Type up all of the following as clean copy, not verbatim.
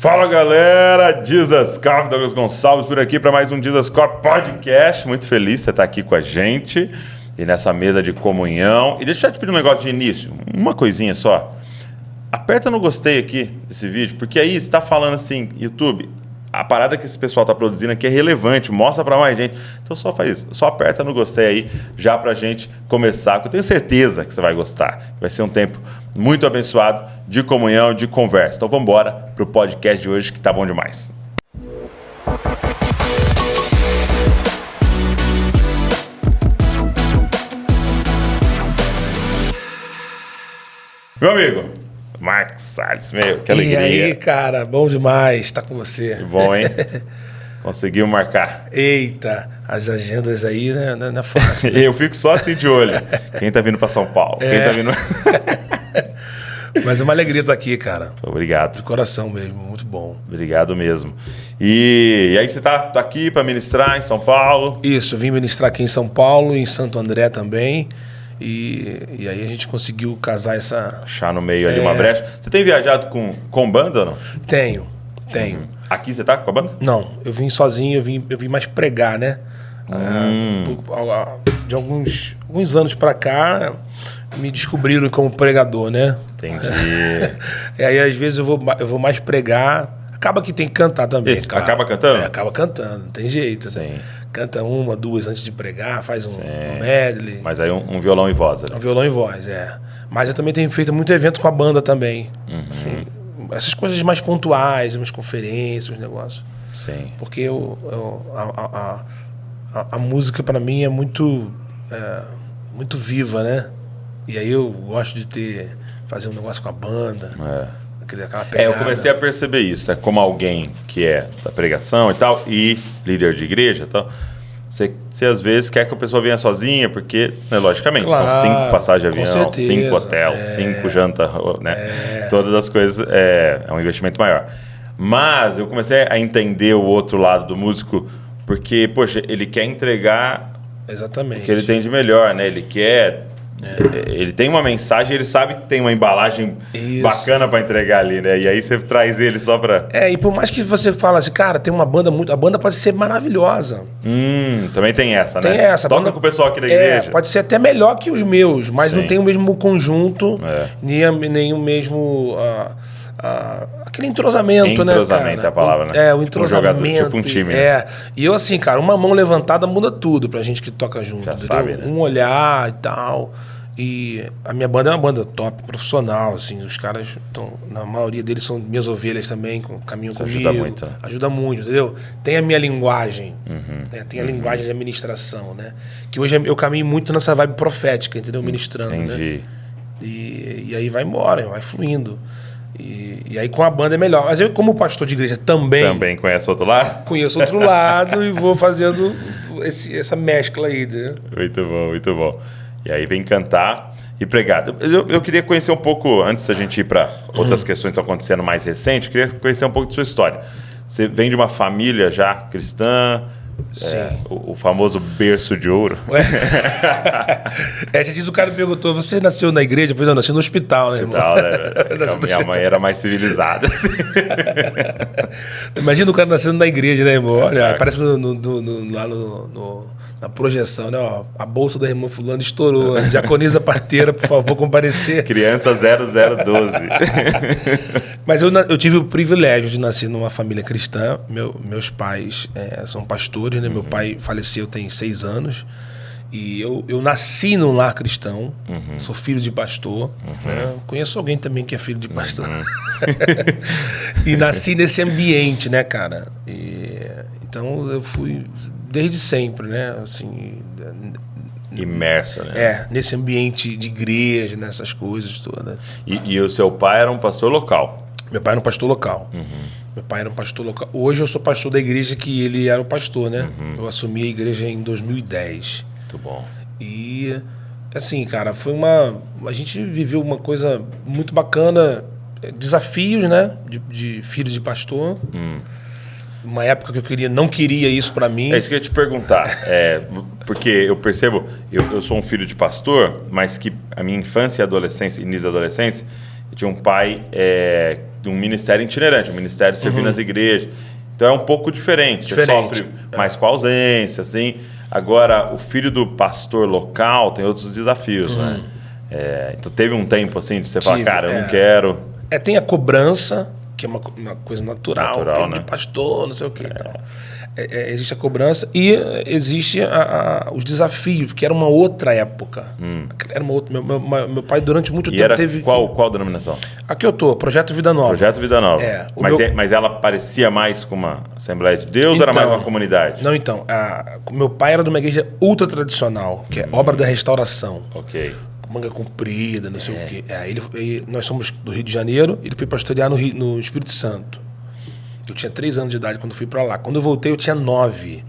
Fala galera, Jesus Cop, Douglas Gonçalves por aqui para mais um Jesus Cop Podcast. Muito feliz de você estar aqui com a gente e nessa mesa de comunhão. E deixa eu te pedir um negócio de início, uma coisinha só. Aperta no gostei aqui desse vídeo, porque aí você está falando assim, YouTube, a parada que esse pessoal está produzindo aqui é relevante, mostra para mais gente. Então só faz isso, só aperta no gostei aí já para a gente começar, que eu tenho certeza que você vai gostar. Vai ser um tempo muito abençoado de comunhão, de conversa. Então vamos embora para o podcast de hoje que tá bom demais. Meu amigo, Marcos Salles, que alegria. E aí, cara, bom demais estar com você. Que bom, hein? Conseguiu marcar. Eita, as agendas aí, né, não é fácil. Eu fico só assim de olho. Quem tá vindo para São Paulo? Quem tá vindo... Mas é uma alegria estar aqui, cara. Obrigado. De coração mesmo, muito bom. Obrigado mesmo. E aí você tá aqui para ministrar em São Paulo? Isso, eu vim ministrar aqui em São Paulo, em Santo André também. E aí a gente conseguiu casar essa... Achar no meio ali uma brecha. Você tem viajado com banda ou não? Tenho. Aqui você tá com a banda? Não, eu vim sozinho, eu vim mais pregar, né? De alguns anos pra cá, me descobriram como pregador, né? Entendi. E aí, às vezes, eu vou mais pregar. Acaba que tem que cantar também. Isso, claro. Acaba cantando? Acaba cantando, não tem jeito. Sim. Né? Canta uma, duas antes de pregar, faz um medley. Mas aí um violão e voz, né? Um violão e voz, é. Mas eu também tenho feito muito evento com a banda também. Assim, essas coisas mais pontuais, umas conferências, uns negócios. Sim. Porque a música, para mim, é muito viva, né? E aí eu gosto de fazer um negócio com a banda. Aquela pegada. Eu comecei a perceber isso, né? Como alguém que é da pregação e tal, e líder de igreja e tal, você às vezes quer que a pessoa venha sozinha, porque, né, logicamente, claro, são 5 passagens de avião, certeza, 5 hotel, 5 jantas, né? Todas as coisas, é um investimento maior. Mas eu comecei a entender o outro lado do músico, porque, poxa, ele quer entregar exatamente o que ele tem de melhor, né? Ele quer... Ele tem uma mensagem, ele sabe que tem uma embalagem bacana para entregar ali, né? E aí você traz ele só para... E por mais que você fale assim, cara, tem uma banda muito... A banda pode ser maravilhosa. Também tem essa, né? Tem essa. Toca com o pessoal aqui da igreja. Pode ser até melhor que os meus, mas Sim. não tem o mesmo conjunto, nem o mesmo... aquele entrosamento, né, cara? Entrosamento é a palavra, né? O entrosamento. Um jogador, tipo um time. E eu, assim, cara, uma mão levantada muda tudo pra gente que toca junto. Já entendeu? sabe, né? Um olhar e tal. E a minha banda é uma banda top, profissional, assim. Os caras estão... Na maioria deles são minhas ovelhas também, caminham isso comigo. ajuda muito, né? Ajuda muito, entendeu? Tem a minha linguagem, né? Tem a linguagem de administração, né? Que hoje eu caminho muito nessa vibe profética, entendeu? Ministrando, Entendi. né? E aí vai embora, vai fluindo. E aí com a banda é melhor. Mas eu, como pastor de igreja também Conhece outro lado? conheço outro lado e vou fazendo essa mescla aí, né? Muito bom, muito bom. E aí vem cantar e pregar. Eu queria conhecer um pouco, antes da gente ir para outras questões que estão acontecendo mais recentes, eu queria conhecer um pouco de sua história. Você vem de uma família já cristã, o famoso berço de ouro. Já diz, o cara me perguntou, você nasceu na igreja? Eu falei, não, nasci no hospital, né, irmão? Minha mãe era mais civilizada. Imagina o cara nascendo na igreja, né, irmão? Olha, aparece lá na projeção, né? Ó, a bolsa da irmã fulano estourou. A diaconisa parteira, por favor, comparecer. Criança 0012. Mas eu tive o privilégio de nascer numa família cristã. Meus pais são pastores, né? Meu pai faleceu tem 6 anos. E eu nasci num lar cristão. Sou filho de pastor. Né? Conheço alguém também que é filho de pastor. E nasci nesse ambiente, né, cara? Então eu fui desde sempre, né? Assim, imerso, né? Nesse ambiente de igreja, nessas coisas todas. E o seu pai era um pastor local? Meu pai era um pastor local. Meu pai era um pastor local. Hoje eu sou pastor da igreja que ele era o pastor, né? Eu assumi a igreja em 2010. Muito bom. E, assim, cara, a gente viveu uma coisa muito bacana, desafios, né? De filho de pastor. Uma época que eu não queria isso para mim. É isso que eu ia te perguntar. Porque eu percebo, eu sou um filho de pastor, mas que a minha infância e adolescência, início da adolescência, Eu tinha um pai de um ministério itinerante, um ministério servindo nas igrejas. Então é um pouco diferente. Você sofre mais com a ausência, assim. Agora, o filho do pastor local tem outros desafios, né? Então teve um tempo assim de você falar, cara, eu não quero. Tem a cobrança, que é uma coisa natural né? de pastor, não sei o que. Então. Existe a cobrança e existe os desafios, que era uma outra época. Era uma outra, meu pai durante muito tempo teve... Qual denominação? Aqui eu tô, Projeto Vida Nova. Projeto Vida Nova. Mas ela parecia mais com uma Assembleia de Deus ou era mais uma comunidade? Não, então. Meu pai era de uma igreja ultra tradicional, que é Obra da Restauração. Ok. Manga comprida, não sei o quê. Nós somos do Rio de Janeiro, ele foi pastorear no Espírito Santo. Eu tinha 3 anos de idade quando fui para lá. Quando eu voltei, eu tinha 9.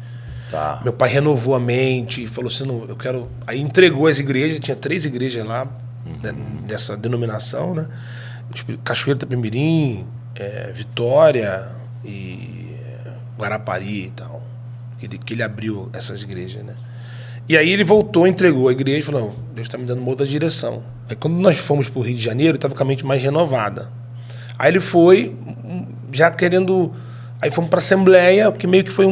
Tá. Meu pai renovou a mente e falou assim, não, eu quero... Aí entregou as igrejas, tinha 3 igrejas lá, dessa denominação, né? Cachoeira do Itapemirim, Vitória e Guarapari e tal. Que ele abriu essas igrejas, né? E aí ele voltou, entregou a igreja e falou, não, Deus está me dando uma outra direção. Aí quando nós fomos para o Rio de Janeiro, estava com a mente mais renovada. Aí ele foi... já querendo... Aí fomos para a Assembleia, que meio que foi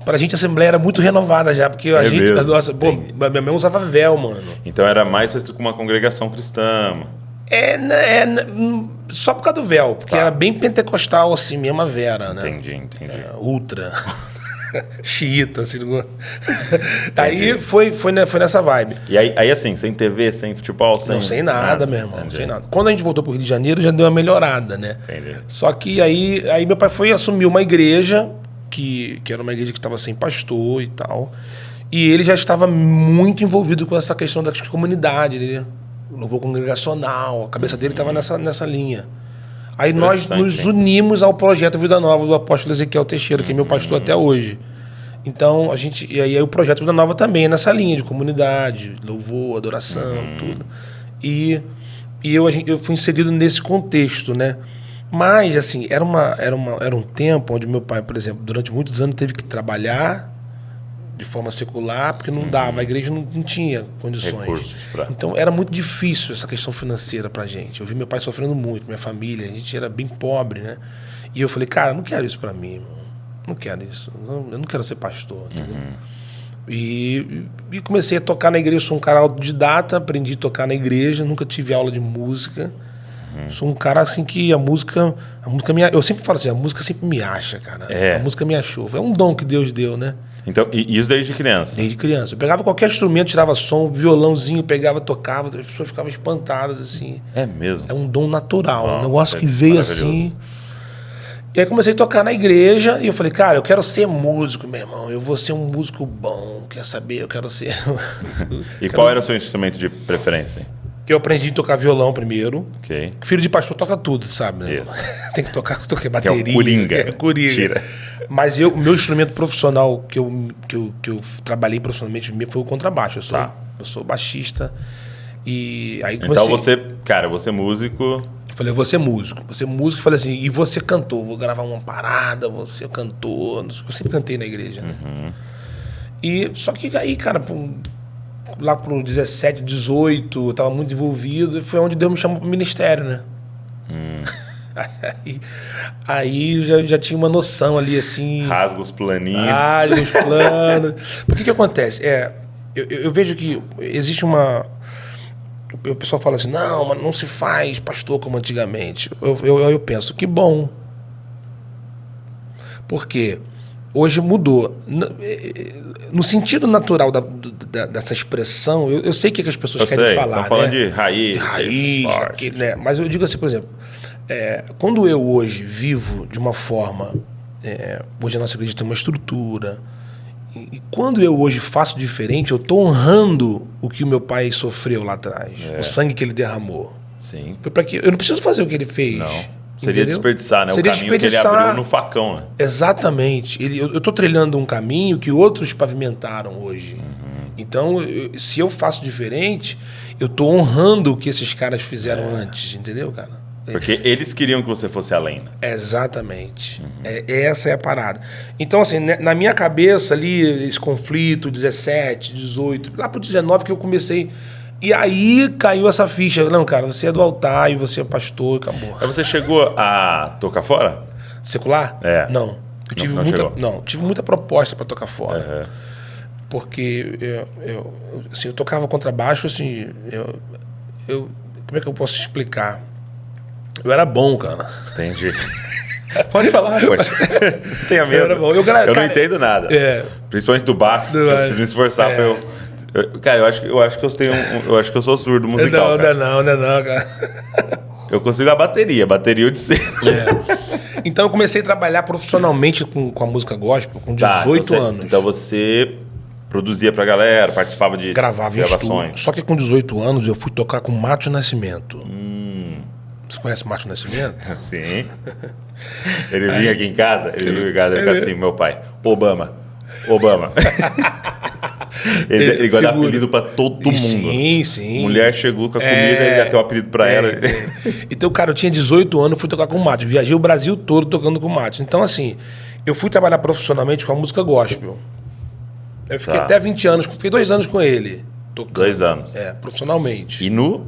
pra gente a Assembleia era muito renovada já, porque a gente... Nossa, minha mãe usava véu, mano. Então era mais com uma congregação cristã. Só por causa do véu, porque era bem pentecostal assim mesmo, a Vera, né? Entendi. Ultra. Xiita, assim. Aí foi nessa vibe. E aí assim, sem TV, sem futebol, sem... Não, sem nada, meu irmão, sem nada. Quando a gente voltou pro Rio de Janeiro, já deu uma melhorada, né? Entendi. Só que aí meu pai foi assumir uma igreja, que era uma igreja que estava sem pastor e tal, e ele já estava muito envolvido com essa questão da comunidade, né? Louvor congregacional, a cabeça dele estava nessa linha. Aí nós nos unimos ao projeto Vida Nova do apóstolo Ezequiel Teixeira, que é meu pastor até hoje. Então, e aí o projeto Vida Nova também é nessa linha de comunidade, louvor, adoração, tudo. E eu fui inserido nesse contexto, né? Mas, assim, era um tempo onde meu pai, por exemplo, durante muitos anos teve que trabalhar de forma secular, porque não dava, a igreja não tinha condições. Então era muito difícil essa questão financeira pra gente. Eu vi meu pai sofrendo muito, minha família, a gente era bem pobre, né? E eu falei, cara, não quero isso pra mim, irmão. Não quero isso. Eu não quero ser pastor, entendeu? E comecei a tocar na igreja. Eu sou um cara autodidata, aprendi a tocar na igreja, nunca tive aula de música. Sou um cara assim que a música eu sempre falo assim, a música sempre me acha, cara. A música me achou. É um dom que Deus deu, né? Então, e isso desde criança? Desde criança. Eu pegava qualquer instrumento, tirava som, violãozinho, pegava, tocava, as pessoas ficavam espantadas, assim. É mesmo? É um dom natural, um negócio que veio assim. E aí comecei a tocar na igreja e eu falei, cara, eu quero ser músico, meu irmão. Eu vou ser um músico bom, quer saber? Eu quero ser... E qual era o seu instrumento de preferência? Eu aprendi a tocar violão primeiro. Ok. Filho de pastor toca tudo, sabe? Né? Tem que tocar, toquei bateria. Que é o coringa. Coringa. Tira. Mas meu instrumento profissional que eu trabalhei profissionalmente foi o contrabaixo. Eu sou baixista. E aí comecei... Então você é músico. Eu falei, eu vou ser músico. Falei assim, e você cantor? Vou gravar uma parada, você é cantor. Eu sempre cantei na igreja, né? E só que aí, cara, lá pro 17, 18, eu tava muito envolvido, e foi onde Deus me chamou pro ministério, né? Aí já tinha uma noção ali, assim... Rasga os planinhos. Rasga os planos. Por que acontece? Eu vejo que existe uma... O pessoal fala assim, não, mas não se faz pastor como antigamente. Eu penso, que bom. Por quê? Hoje mudou. No sentido natural dessa expressão, eu sei o que as pessoas querem falar. Estão falando de raiz. Né? Mas eu digo assim, por exemplo, quando eu hoje vivo de uma forma... hoje a nossa igreja tem uma estrutura. E quando eu hoje faço diferente, eu estou honrando o que o meu pai sofreu lá atrás. O sangue que ele derramou. Sim. Foi para que eu não preciso fazer o que ele fez. Não. Seria desperdiçar, né? Seria o caminho que ele abriu no facão, né? Exatamente. Eu estou trilhando um caminho que outros pavimentaram hoje. Então, se eu faço diferente, eu estou honrando o que esses caras fizeram antes, entendeu, cara? Porque eles queriam que você fosse além. Né? Exatamente. Essa é a parada. Então, assim, na minha cabeça ali, esse conflito, 17, 18, lá pro 19 que eu comecei E aí caiu essa ficha. Não, cara, você é do altar e você é pastor e acabou. Mas você chegou a tocar fora? Secular? É. Não. Eu tive tive muita proposta para tocar fora. Porque eu tocava contrabaixo, assim, como é que eu posso explicar? Eu era bom, cara. Entendi. Pode falar, poxa. Tenha medo. Eu era bom. Eu cara, não entendo nada. Principalmente do baixo. Eu preciso me esforçar pra eu... Cara, eu acho que eu tenho eu acho que eu sou surdo musical. Não, cara. Eu consigo a bateria eu de ser. Então eu comecei a trabalhar profissionalmente com a música gospel com 18 anos. Então você produzia pra galera, participava de gravava gravações. Em estúdio. Só que com 18 anos eu fui tocar com Márcio Nascimento. Você conhece o Márcio Nascimento? Sim. Ele vinha aqui em casa, ele ficava assim, meu pai, Obama. Ele gosta de dar apelido pra todo mundo. Sim. Mulher chegou com a comida, ele já tem um apelido pra ela. Então, cara, eu tinha 18 anos, fui tocar com o Márcio. Viajei o Brasil todo tocando com o Márcio. Então, assim, eu fui trabalhar profissionalmente com a música gospel. Eu fiquei até 20 anos, fiquei 2 anos com ele. Tocando. 2 anos. Profissionalmente. E no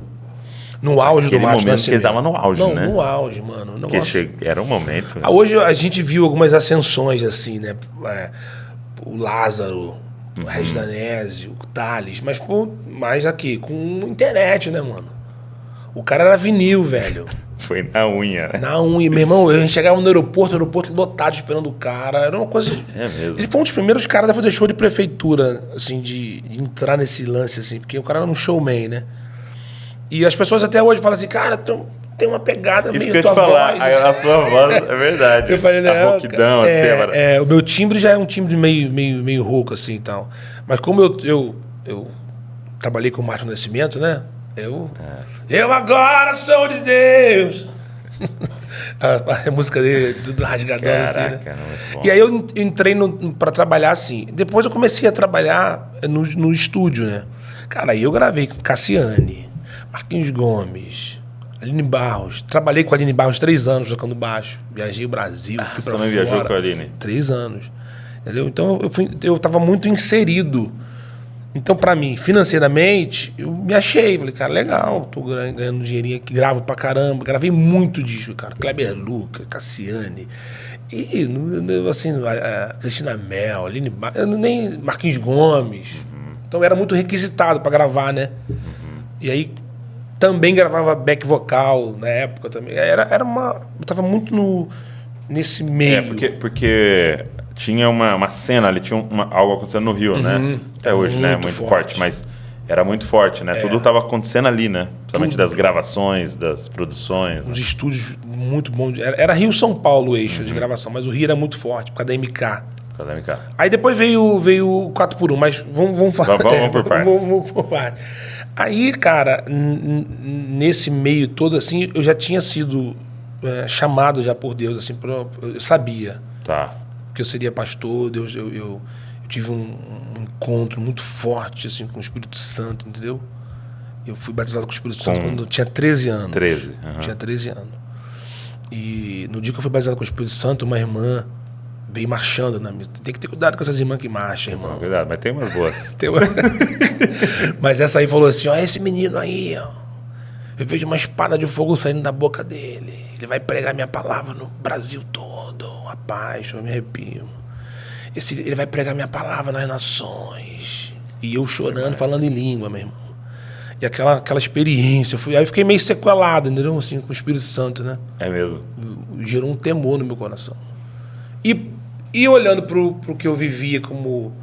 auge do Márcio Nascimento. Que ele tava no auge, né? No auge, mano. Era um momento. Hoje a gente viu algumas ascensões, assim, né? O Lázaro, o Regis Danésio, o Thales, mas, pô, mais aqui, com internet, né, mano? O cara era vinil, velho. Foi na unha, né? Na unha, meu irmão. A gente chegava no aeroporto lotado esperando o cara. Era uma coisa. É mesmo. Ele foi um dos primeiros caras a fazer show de prefeitura, assim, de entrar nesse lance, assim, porque o cara era um showman, né? E as pessoas até hoje falam assim, cara, tem uma pegada isso meio que eu tua te falar, voz. Assim. A tua voz é verdade. Eu falei, a rouquidão, assim, o meu timbre já é um timbre meio rouco, assim, e tal. Mas como eu trabalhei com o Márcio Nascimento, né? Eu agora sou de Deus. a música dele, tudo rasgadão, assim, né? E aí eu entrei pra trabalhar assim. Depois eu comecei a trabalhar no estúdio, né? Cara, aí eu gravei com Cassiane, Marquinhos Gomes, Aline Barros. Trabalhei com a Aline Barros 3 anos tocando baixo. Viajei o Brasil, fui pra fora. Você também viajou com a Aline? 3 anos. Entendeu? Então eu tava muito inserido. Então, pra mim, financeiramente, eu me achei. Falei, cara, legal, tô ganhando dinheirinho aqui, gravo pra caramba. Gravei muito disco, cara. Kleber Luca, Cassiane. E, assim, Cristina Mel, Aline Barros, nem Marquinhos Gomes. Então era muito requisitado pra gravar, né? E aí também gravava back vocal na época também. Eu tava muito nesse meio. Porque tinha uma cena ali, tinha algo acontecendo no Rio, né? Até hoje, né? Muito forte, mas era muito forte, né? Tudo tava acontecendo ali, né? Principalmente das gravações, das produções. Uns estúdios muito bons. Era Rio-São Paulo o eixo de gravação, mas o Rio era muito forte, por causa da MK. Aí depois veio o 4x1, mas vamos falar. Vamos por partes. Vamos por partes. Aí, cara, nesse meio todo, assim, eu já tinha sido chamado já por Deus, assim, eu sabia. Tá. Que eu seria pastor, Deus, eu tive um encontro muito forte, assim, com o Espírito Santo, entendeu? Eu fui batizado com o Espírito Santo quando eu tinha 13 anos. 13. Tinha 13 anos. E no dia que eu fui batizado com o Espírito Santo, uma irmã veio marchando na minha. Tem que ter cuidado com essas irmãs que marcham, irmão. Cuidado, mas tem umas boas. Mas essa aí falou assim, ó, esse menino aí, ó. Eu vejo uma espada de fogo saindo da boca dele. Ele vai pregar minha palavra no Brasil todo. Rapaz, eu me arrepio. Ele vai pregar minha palavra nas nações. E eu chorando, falando em língua, meu irmão. E aquela experiência. Aí eu fiquei meio sequelado, entendeu? Assim, com o Espírito Santo, né? É mesmo. Gerou um temor no meu coração. E olhando pro que eu vivia como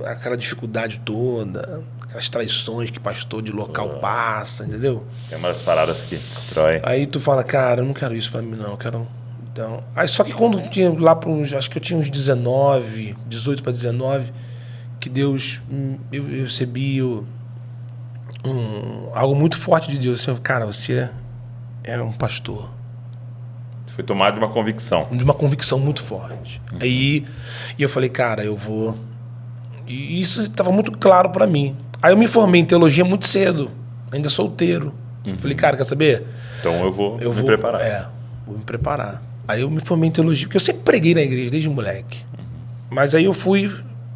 aquela dificuldade toda, aquelas traições que pastor de local passa, entendeu? Tem umas paradas que destrói. Aí tu fala, cara, eu não quero isso pra mim, não. Eu quero... Então... Aí só que quando tinha lá para uns... Acho que eu tinha uns 18 para 19, que Deus... Eu recebi algo muito forte de Deus. Assim, cara, você é um pastor. Foi tomado de uma convicção. De uma convicção muito forte. Aí eu falei, cara, eu vou... E isso estava muito claro para mim. Aí eu me formei em teologia muito cedo, ainda solteiro. Falei, cara, quer saber? Então eu vou me preparar. Vou me preparar. Aí eu me formei em teologia, porque eu sempre preguei na igreja, desde moleque. Mas aí eu fui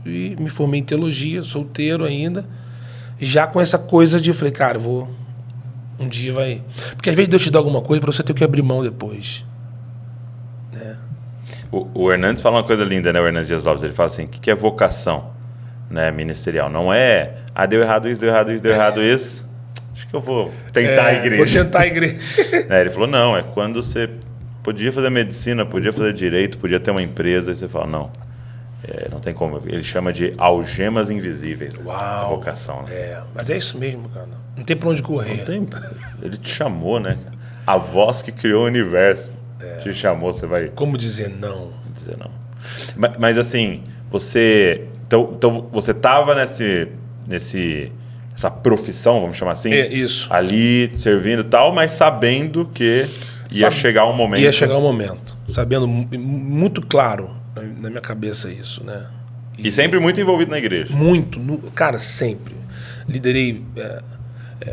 e me formei em teologia, solteiro ainda. já com essa coisa de, falei, cara, um dia vai... Porque às vezes Deus te dá alguma coisa para você ter que abrir mão depois. Né? O Hernandes fala uma coisa linda, né? O Hernandes Dias Lopes, ele fala assim, o que é vocação, né, ministerial? Não é, deu errado isso, deu errado isso, deu errado isso. Acho que eu vou tentar a igreja. Vou tentar a igreja. Ele falou, não, é quando você podia fazer medicina, podia fazer direito, podia ter uma empresa, e você fala, não, não tem como. Ele chama de algemas invisíveis. Uau. A vocação, né? Mas é isso mesmo, cara. Não tem pra onde correr. Não tem, ele te chamou, né? A voz que criou o universo te chamou, você vai... Como dizer não? Dizer não. Mas assim, você... Então você estava nessa profissão, vamos chamar assim? Isso. Ali, servindo e tal, mas sabendo que ia chegar um momento... Ia chegar um momento. Sabendo muito claro na minha cabeça isso, né? E sempre muito envolvido na igreja. Muito. Cara, sempre. Liderei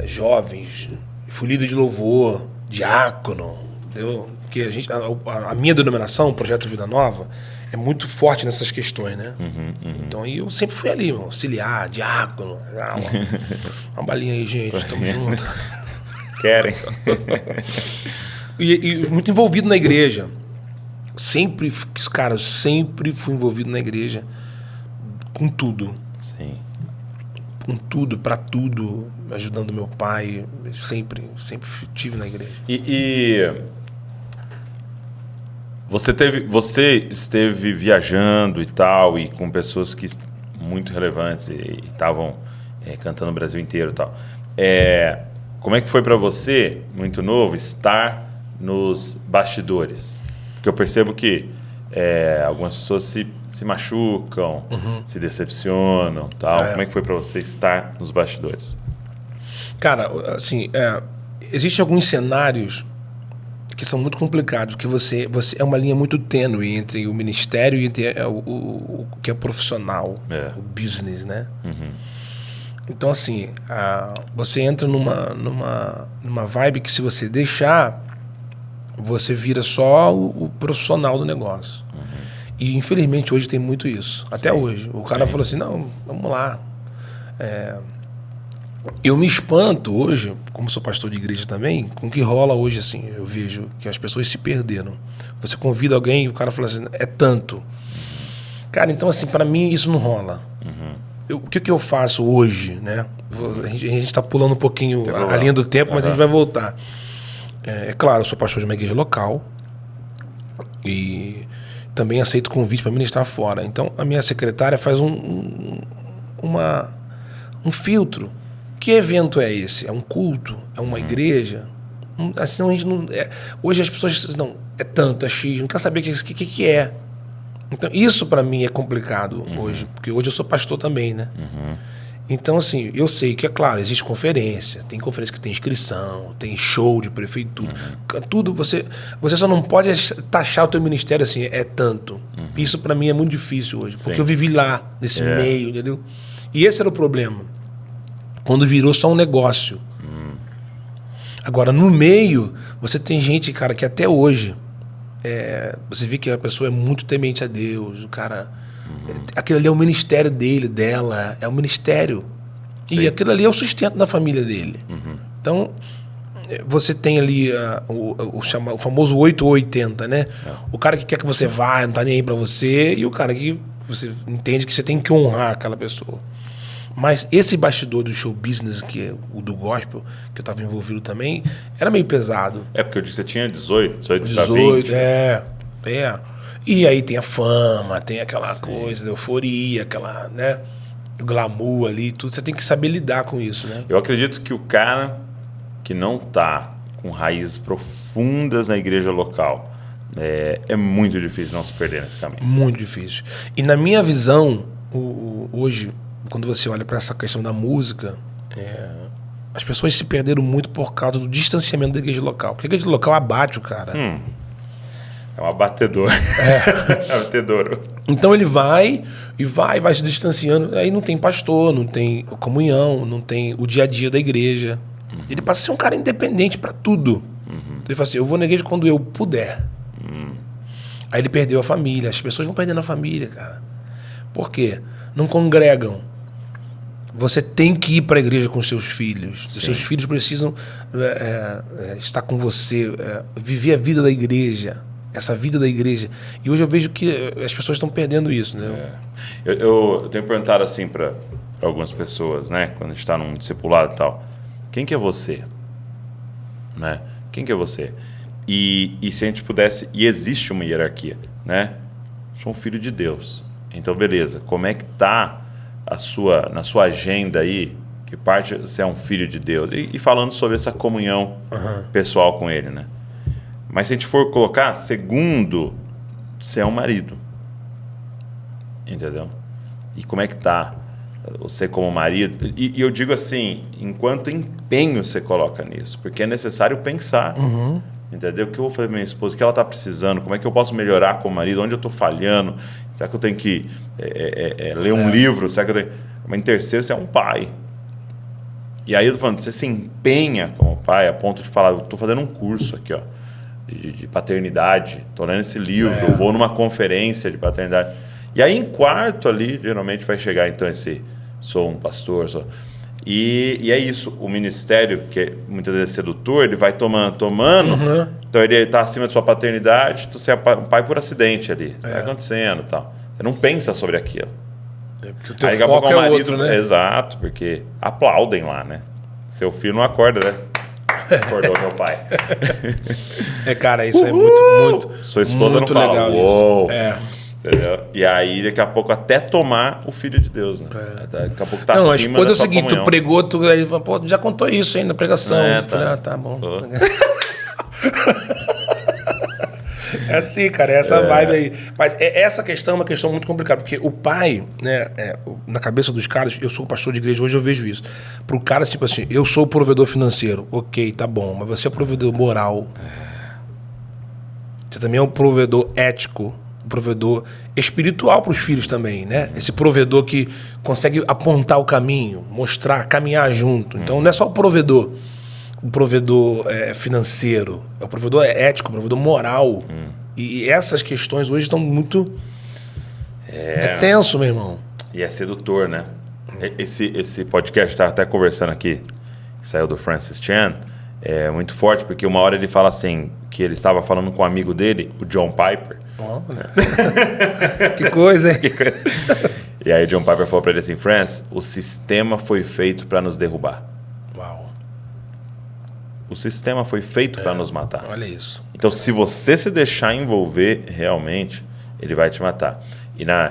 jovens, fui líder de louvor, diácono, entendeu? Porque a minha denominação, o Projeto Vida Nova, é muito forte nessas questões, né? Então aí eu sempre fui ali, irmão, auxiliar, diácono. Uma balinha aí, gente, tamo junto. Querem. E muito envolvido na igreja. Sempre, cara, eu sempre fui envolvido na igreja com tudo. Sim. Com tudo, pra tudo, ajudando meu pai. Sempre estive na igreja. Você esteve viajando e tal, e com pessoas muito relevantes e estavam cantando o Brasil inteiro e tal. Como é que foi para você, muito novo, estar nos bastidores? Porque eu percebo que algumas pessoas se machucam, se decepcionam e tal. Como é que foi para você estar nos bastidores? Cara, assim, existem alguns cenários que são muito complicados, porque você é uma linha muito tênue entre o ministério e entre o que é profissional, o business, né? Então, assim, você entra numa vibe que, se você deixar, você vira só o profissional do negócio. E, infelizmente, hoje tem muito isso. Até hoje. O cara falou assim, não, vamos lá. Eu me espanto hoje, como sou pastor de igreja também, com o que rola hoje, assim. Eu vejo que as pessoas se perderam. Você convida alguém e o cara fala assim, é tanto. Cara, então, assim, para mim isso não rola. O que eu faço hoje, né? A gente está pulando um pouquinho a linha do tempo, mas a gente vai voltar. Claro, eu sou pastor de uma igreja local e também aceito convite para ministrar fora. Então, a minha secretária faz um filtro. Que evento é esse? É um culto? É uma igreja? Assim, a gente não, hoje as pessoas dizem, não, é tanto, é X, não quer saber o que é. Então, isso para mim é complicado hoje, porque hoje eu sou pastor também, né? Então, assim, eu sei que, é claro, existe conferência, tem conferência que tem inscrição, tem show de prefeitura, tudo, você só não pode taxar o teu ministério assim, é tanto. Isso para mim é muito difícil hoje, porque eu vivi lá, nesse meio, entendeu? E esse era o problema, quando virou só um negócio. Agora, no meio, você tem gente, cara, que até hoje, você vê que a pessoa é muito temente a Deus, o cara... Aquilo ali é o ministério dela, é o ministério. E aquilo ali é o sustento da família dele. Então, você tem ali o famoso 8 ou 80, né? O cara que quer que você vá, não tá nem aí pra você, e o cara que você entende que você tem que honrar aquela pessoa. Mas esse bastidor do show business, que é o do gospel, que eu estava envolvido também, era meio pesado. Porque eu disse que você tinha 18 para 20. E aí tem a fama, tem aquela coisa, a euforia, aquela, né, o glamour ali, tudo. Você tem que saber lidar com isso, né? Eu acredito que o cara que não tá com raízes profundas na igreja local, é muito difícil não se perder nesse caminho. Muito difícil. E na minha visão, hoje... Quando você olha para essa questão da música, as pessoas se perderam muito por causa do distanciamento da igreja local. Porque a igreja local abate o cara. É um abatedor. Abatedouro. Então ele vai se distanciando. Aí não tem pastor, não tem comunhão, não tem o dia a dia da igreja. Ele passa a ser um cara independente para tudo. Ele fala assim, eu vou na igreja quando eu puder. Aí ele perdeu a família. As pessoas vão perdendo a família, cara. Por quê? Não congregam. Você tem que ir para a igreja com os seus filhos. Os seus filhos precisam estar com você, viver a vida da igreja, essa vida da igreja. E hoje eu vejo que as pessoas estão perdendo isso, né? Eu tenho perguntado assim para algumas pessoas, né? Quando a gente está num discipulado e tal, quem que é você? Né? Quem que é você? E se a gente pudesse... E existe uma hierarquia, né? Sou um filho de Deus. Então, beleza. Como é que está na sua agenda aí, que parte você é um filho de Deus? E falando sobre essa comunhão pessoal com Ele, né? Mas se a gente for colocar, segundo, você é um marido. Entendeu? E como é que está você como marido? E eu digo assim, enquanto empenho você coloca nisso, porque é necessário pensar. Entendeu? O que eu vou fazer com minha esposa? O que ela está precisando? Como é que eu posso melhorar como marido? Onde eu estou falhando? Será que eu tenho que ler um livro? Será que eu tenho... Mas em terceiro, você é um pai. E aí eu tô falando, você se empenha como pai a ponto de falar, eu estou fazendo um curso aqui, ó, de paternidade, estou lendo esse livro, eu vou numa conferência de paternidade. E aí em quarto ali, geralmente vai chegar então sou um pastor, E é isso, o ministério, que muitas vezes é sedutor, ele vai tomando, então ele está acima de sua paternidade, você é um pai por acidente ali, vai acontecendo e tal. Você não pensa sobre aquilo. Porque o teu foco é outro, né? Exato, porque aplaudem lá, né? Seu filho não acorda, né? Acordou meu pai. Cara, isso é muito sua esposa muito não fala, legal uou. Isso. Entendeu? E aí, daqui a pouco, até tomar o filho de Deus, né? Daqui a pouco tá não, a acima esposa é o da seguinte, comunhão. tu pregou, tu fala, pô, já contou isso aí na pregação. Eu falei, tá bom. É assim, cara, é essa vibe aí. Mas essa questão é uma questão muito complicada, porque o pai, né, na cabeça dos caras, eu sou pastor de igreja, hoje eu vejo isso. Pro cara, tipo assim, eu sou o provedor financeiro, ok, tá bom, mas você é o provedor moral. Você também é um provedor ético, um provedor espiritual para os filhos também, né? Esse provedor que consegue apontar o caminho, mostrar, caminhar junto. Então não é só o provedor financeiro, é o provedor ético, o provedor moral. E essas questões hoje estão muito... É tenso, meu irmão. E é sedutor, né? Esse podcast, estava até conversando aqui, que saiu do Francis Chan, é muito forte, porque uma hora ele fala assim, que ele estava falando com um amigo dele, o John Piper. Que coisa, hein? E aí John Piper falou para ele assim, Francis, o sistema foi feito para nos derrubar. Uau. O sistema foi feito para nos matar. Olha isso. Então, se você se deixar envolver, realmente, ele vai te matar.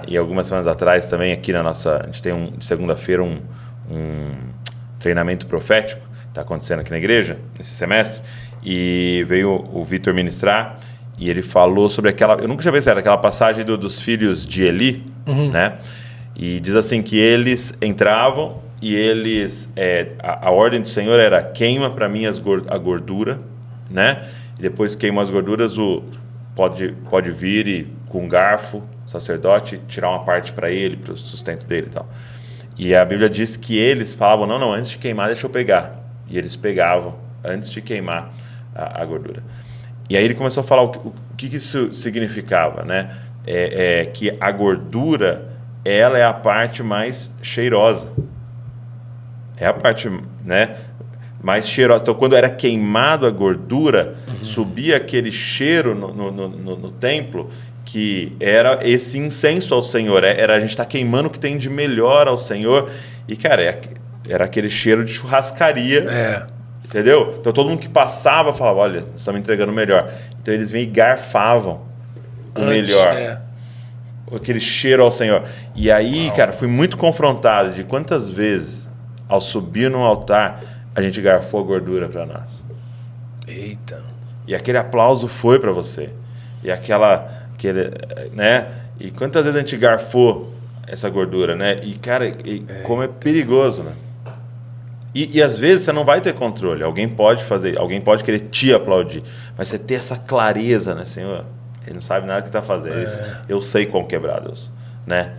E algumas semanas atrás, também aqui a gente tem de segunda-feira um treinamento profético, está acontecendo aqui na igreja, nesse semestre, e veio o Vitor ministrar, e ele falou sobre eu nunca tinha visto aquela passagem dos filhos de Eli, né? E diz assim que eles entravam e eles, a ordem do Senhor era queima para mim a gordura, né? E depois queima as gorduras, pode vir e com um garfo, o sacerdote, tirar uma parte para ele, para o sustento dele e tal. E a Bíblia diz que eles falavam, não, antes de queimar, deixa eu pegar. E eles pegavam antes de queimar a gordura. E aí ele começou a falar o que isso significava, né? Que a gordura, ela é a parte mais cheirosa. É a parte, né, mais cheirosa. Então, quando era queimado a gordura, subia aquele cheiro no templo, que era esse incenso ao Senhor. A gente está queimando o que tem de melhor ao Senhor. E, cara, era aquele cheiro de churrascaria. Entendeu? Então, todo mundo que passava falava, olha, nós estamos entregando o melhor. Então, eles vinham e garfavam o melhor. Aquele cheiro ao Senhor. E aí, cara, fui muito confrontado de quantas vezes, ao subir no altar, a gente garfou a gordura para nós. Eita. E aquele aplauso foi para você. E né? E quantas vezes a gente garfou essa gordura, né? E, cara, como é perigoso, né? E às vezes você não vai ter controle. Alguém pode querer te aplaudir. Mas você ter essa clareza, né, Senhor? Ele não sabe nada que está fazendo. Eu sei quão quebrado eu sou, né?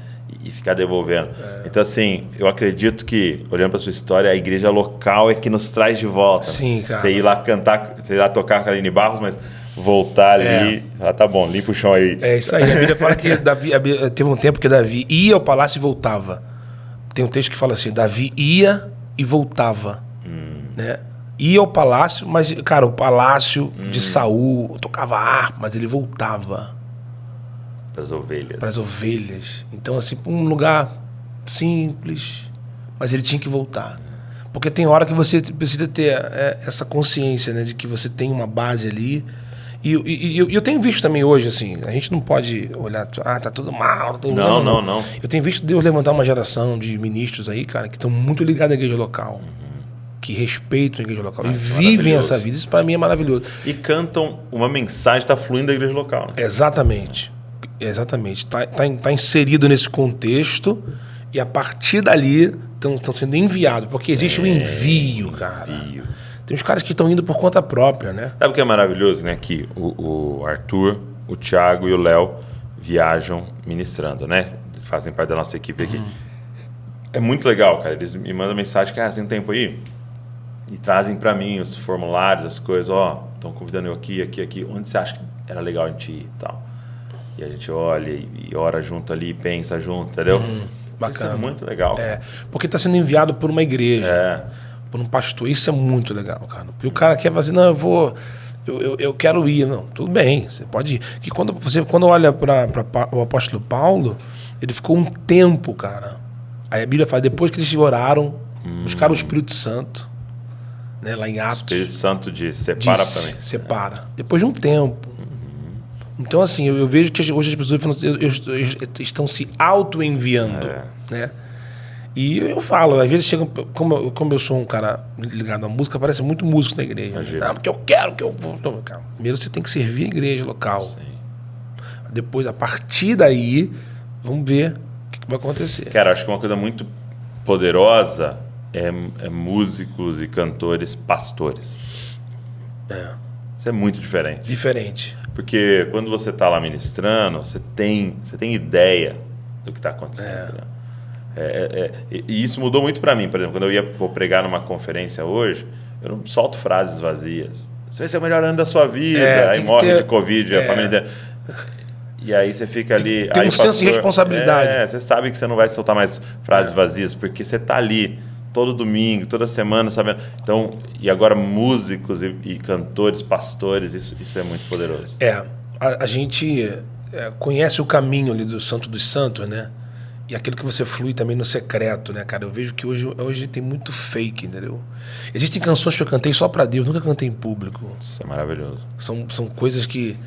E ficar devolvendo. Então, assim, eu acredito que, olhando para a sua história, a igreja local é que nos traz de volta. Sim, cara. Você ir lá cantar, você ir lá tocar com a Aline Barros, mas voltar ali, tá bom, limpa o chão aí. É isso aí. A Bíblia fala que teve um tempo que Davi ia ao palácio e voltava. tem um texto que fala assim, Davi ia e voltava, né? Ia ao palácio, mas, cara, o palácio de Saul tocava harpa, mas ele voltava Para as ovelhas. para as ovelhas. Então, assim, pra um lugar simples, mas ele tinha que voltar. Porque tem hora que você precisa ter essa consciência, né, de que você tem uma base ali. E eu tenho visto também hoje, assim, a gente não pode olhar, tá tudo mal, tá tudo mal. Não. Eu tenho visto Deus levantar uma geração de ministros aí, cara, que estão muito ligados à igreja local. Que respeitam a igreja local. E vivem essa vida. Isso para mim é maravilhoso. E cantam uma mensagem, está fluindo da igreja local, né? Exatamente. Tá inserido nesse contexto e a partir dali estão sendo enviados. Porque existe um envio, cara. Tem uns caras que estão indo por conta própria, né? Sabe o que é maravilhoso, né? Que o Arthur, o Thiago e o Léo viajam ministrando, né? Fazem parte da nossa equipe aqui. É muito legal, cara. Eles me mandam mensagem que, você tem tempo aí? E trazem para mim os formulários, as coisas, estão convidando eu aqui, onde você acha que era legal a gente ir e tal. E a gente olha e ora junto ali, pensa junto, entendeu? Bacana. Isso é muito legal. Porque está sendo enviado por uma igreja, por um pastor. Isso é muito legal, cara. Porque o cara quer fazer, não, eu quero ir. Não, tudo bem, você pode ir. Que quando olha para o apóstolo Paulo, ele ficou um tempo, cara. Aí a Bíblia fala, depois que eles oraram, buscaram o Espírito Santo, né, lá em Atos. O Espírito Santo separa para mim. Separa. Depois de um tempo. Então, assim, eu vejo que hoje as pessoas estão se auto-enviando, né? E eu falo, às vezes chegam, como eu sou um cara ligado à música, parece muito músico na igreja. Não, porque eu quero que eu vou. Não, cara, primeiro você tem que servir a igreja local. Sim. Depois, a partir daí, vamos ver o que vai acontecer. Cara, acho que uma coisa muito poderosa é músicos e cantores pastores. Isso é muito diferente. Diferente. Porque quando você está lá ministrando, você tem ideia do que está acontecendo. Né? E isso mudou muito para mim. Por exemplo, quando eu vou pregar numa conferência hoje, eu não solto frases vazias. Você vai ser o melhor ano da sua vida. Aí morre de Covid, a família dela. E aí você fica ali... Tem um senso de responsabilidade. Você sabe que você não vai soltar mais frases vazias, porque você está ali todo domingo, toda semana, sabendo. Então, e agora músicos e cantores, pastores, isso é muito poderoso. A gente conhece o caminho ali do Santo dos Santos, né? E aquilo que você flui também no secreto, né, cara? Eu vejo que hoje tem muito fake, entendeu? Existem canções que eu cantei só pra Deus, nunca cantei em público. Isso é maravilhoso. São coisas que...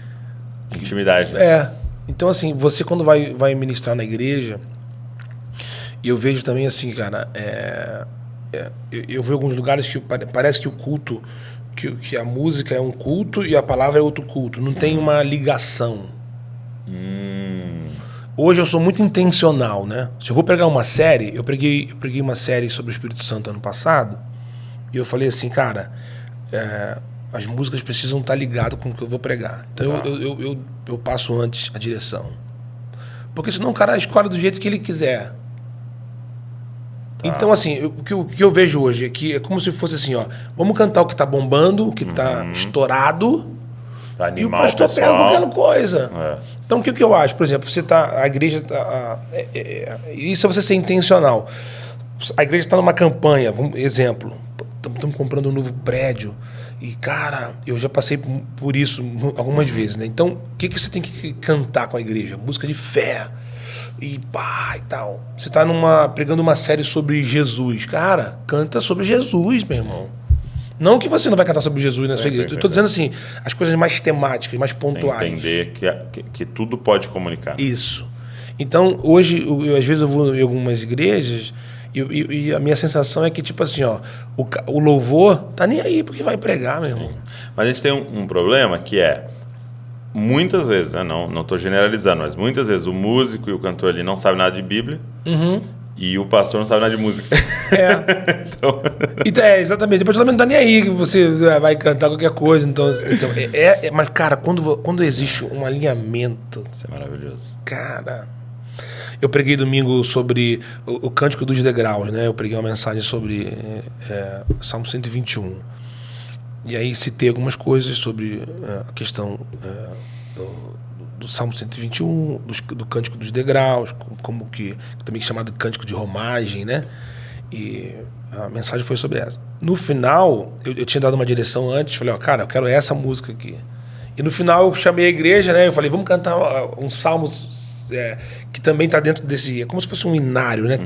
Intimidade. Né? Então, assim, você quando vai ministrar na igreja, e eu vejo também assim, cara, eu vejo alguns lugares que parece que o culto, que a música é um culto e a palavra é outro culto. Não tem uma ligação. Hoje eu sou muito intencional, né? Se eu vou pregar uma série, eu preguei uma série sobre o Espírito Santo ano passado, e eu falei assim, cara, as músicas precisam estar ligadas com o que eu vou pregar. Então eu passo antes a direção. Porque senão o cara escolhe do jeito que ele quiser. Então, assim, o que eu vejo hoje é que é como se fosse assim, vamos cantar o que tá bombando, o que tá estourado, e o pastor pega qualquer coisa. Então, o que eu acho? Por exemplo, a igreja tá... isso é você ser intencional. A igreja está numa campanha, exemplo, estamos comprando um novo prédio, e, cara, eu já passei por isso algumas vezes, né? Então, o que você tem que cantar com a igreja? Música de fé. E pá, e tal. Você tá pregando uma série sobre Jesus. Cara, canta sobre Jesus, meu irmão. Não que você não vai cantar sobre Jesus na sua igreja. Eu tô dizendo assim, as coisas mais temáticas, mais pontuais. Entender que tudo pode comunicar. Isso. Então, hoje, às vezes eu vou em algumas igrejas e a minha sensação é que, tipo assim, o louvor tá nem aí porque vai pregar, meu irmão. Mas a gente tem um problema que muitas vezes, né, não estou generalizando, mas muitas vezes o músico e o cantor ali não sabem nada de Bíblia e o pastor não sabe nada de música. Então... exatamente. Depois também não tá nem aí que você vai cantar qualquer coisa. Então, mas, cara, quando existe um alinhamento... Isso é maravilhoso. Cara... Eu preguei domingo sobre o Cântico dos Degraus, né? Eu preguei uma mensagem sobre Salmo 121. E aí citei algumas coisas sobre a questão do Salmo 121, do Cântico dos Degraus, como que também chamado Cântico de Romagem, né? E a mensagem foi sobre essa. No final, eu tinha dado uma direção antes, falei, ó, cara, eu quero essa música aqui. E no final eu chamei a igreja, né? Eu falei, vamos cantar um salmo que também está dentro desse... É como se fosse um inário, né?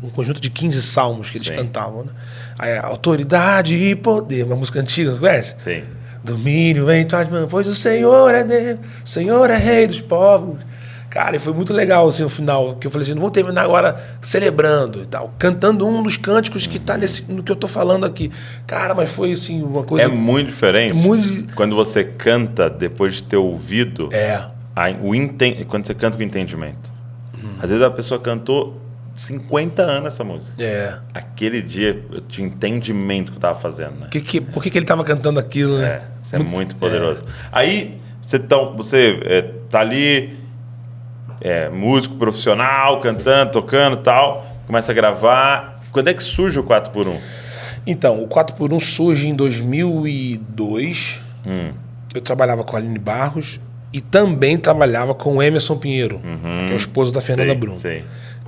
Um conjunto de 15 salmos que eles cantavam, né? Aí, autoridade e poder, uma música antiga, você conhece? Sim. Domínio em tuas mãos, pois o Senhor é Deus, o Senhor é Rei dos povos. Cara, e foi muito legal, assim, o final, que eu falei assim, não vou terminar agora celebrando e tal, cantando um dos cânticos que tá no que eu tô falando aqui. Cara, mas foi, assim, uma coisa... É muito diferente. Muito... Quando você canta depois de ter ouvido... Quando você canta com entendimento. Às vezes a pessoa cantou 50 anos essa música. Aquele dia eu tinha entendimento que eu tava fazendo, né? Por que ele tava cantando aquilo, né? Isso é muito poderoso. Aí, você tá ali... músico profissional, cantando, tocando e tal, começa a gravar. Quando é que surge o 4x1? Então, o 4x1 surge em 2002. Eu trabalhava com a Aline Barros e também trabalhava com o Emerson Pinheiro, que é o esposo da Fernanda Brum.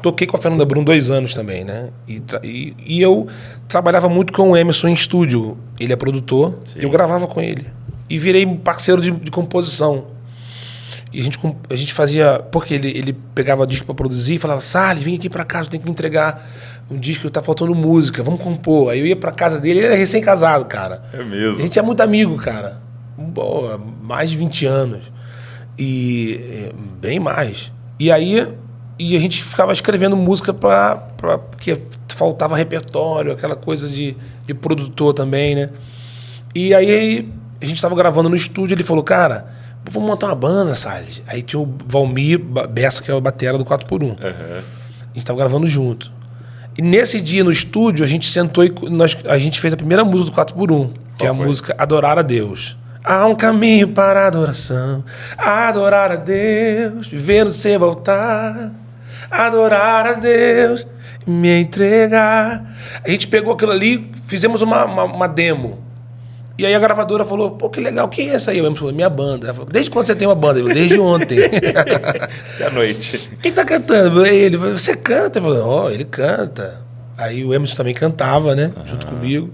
Toquei com a Fernanda Brum 2 anos também, né? E eu trabalhava muito com o Emerson em estúdio. Ele é produtor, eu gravava com ele. E virei parceiro de composição. E a gente fazia... Porque ele pegava disco para produzir e falava, Salles, vem aqui para casa, tem que entregar um disco que tá faltando música, vamos compor. Aí eu ia para casa dele, ele era recém-casado, cara. É mesmo? A gente é muito amigo, cara. Boa, mais de 20 anos. E bem mais. E aí a gente ficava escrevendo música porque faltava repertório, aquela coisa de produtor também, né? E aí a gente estava gravando no estúdio, ele falou, cara... Vamos montar uma banda, Salles. Aí tinha o Valmir Bessa, que é a batera do 4x1. A gente tava gravando junto. E nesse dia no estúdio, a gente sentou e a gente fez a primeira música do 4x1, que é a música Adorar a Deus. Há um caminho para a adoração, adorar a Deus, ver você voltar, adorar a Deus, me entregar. A gente pegou aquilo ali, fizemos uma demo. E aí a gravadora falou, pô, que legal, quem é essa aí? Eu falei, minha banda. Ela falou, desde quando você tem uma banda? Eu falei, desde ontem. Da noite. Quem tá cantando? Eu falei, ele falou, você canta? Eu falei, ele canta. Aí o Emerson também cantava, né? Junto comigo.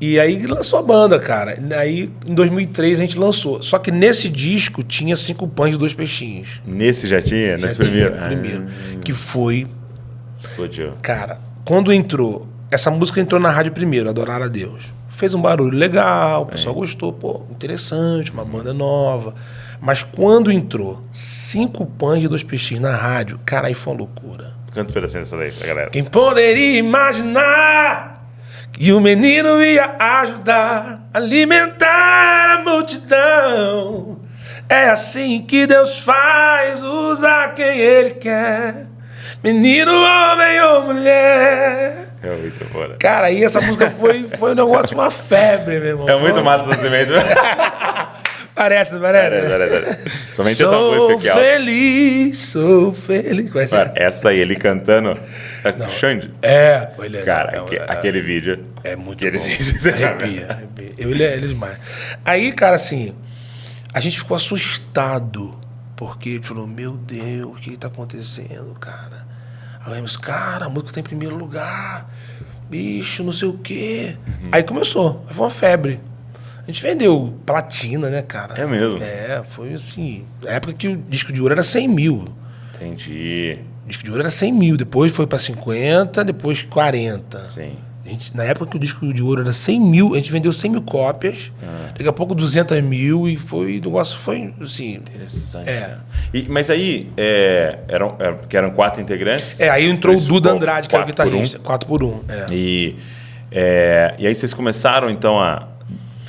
E aí lançou a banda, cara. Aí em 2003 a gente lançou. Só que nesse disco tinha 5 pães e 2 peixinhos. Nesse já tinha? Nesse primeiro? Primeiro. Que foi... Explodiu. Cara, quando entrou... Essa música entrou na rádio primeiro, Adorar a Deus. Fez um barulho legal, o pessoal gostou, pô, interessante, uma banda nova. Mas quando entrou 5 pães e 2 peixinhos na rádio, cara, aí foi uma loucura. Canta um pedacinho dessa daí pra galera. Quem poderia imaginar que o menino ia ajudar a alimentar a multidão? É assim que Deus faz, usar quem Ele quer. Menino, homem ou mulher. É muito fora. Cara, aí essa música foi um negócio, uma febre, meu irmão. É muito Mato Nascimento. Parece, não parece? Parece. Somente essa música aqui, ó. Sou feliz. Conhece essa aí, ele cantando. Xande. Pô, ele é... Cara, aquele vídeo. É muito aquele bom. Vídeo, Arrepia. Ele é demais. Aí, cara, assim, a gente ficou assustado. Porque ele falou, meu Deus, o que tá acontecendo, cara? Aí o Emerson, cara, a música tá em primeiro lugar. Bicho, não sei o quê. Aí começou. Aí foi uma febre. A gente vendeu platina, né, cara? É mesmo? Foi assim. Na época que o disco de ouro era 100 mil. Entendi. O disco de ouro era 100 mil. Depois foi pra 50, depois 40. Sim. Na época que o disco de ouro era 100 mil, a gente vendeu 100 mil cópias. Daqui a pouco 200 mil e foi, o negócio foi assim... Interessante. Mas aí, porque eram 4 integrantes? Aí entrou o Duda Andrade, que era o guitarrista. 4x1. E aí vocês começaram, então, a,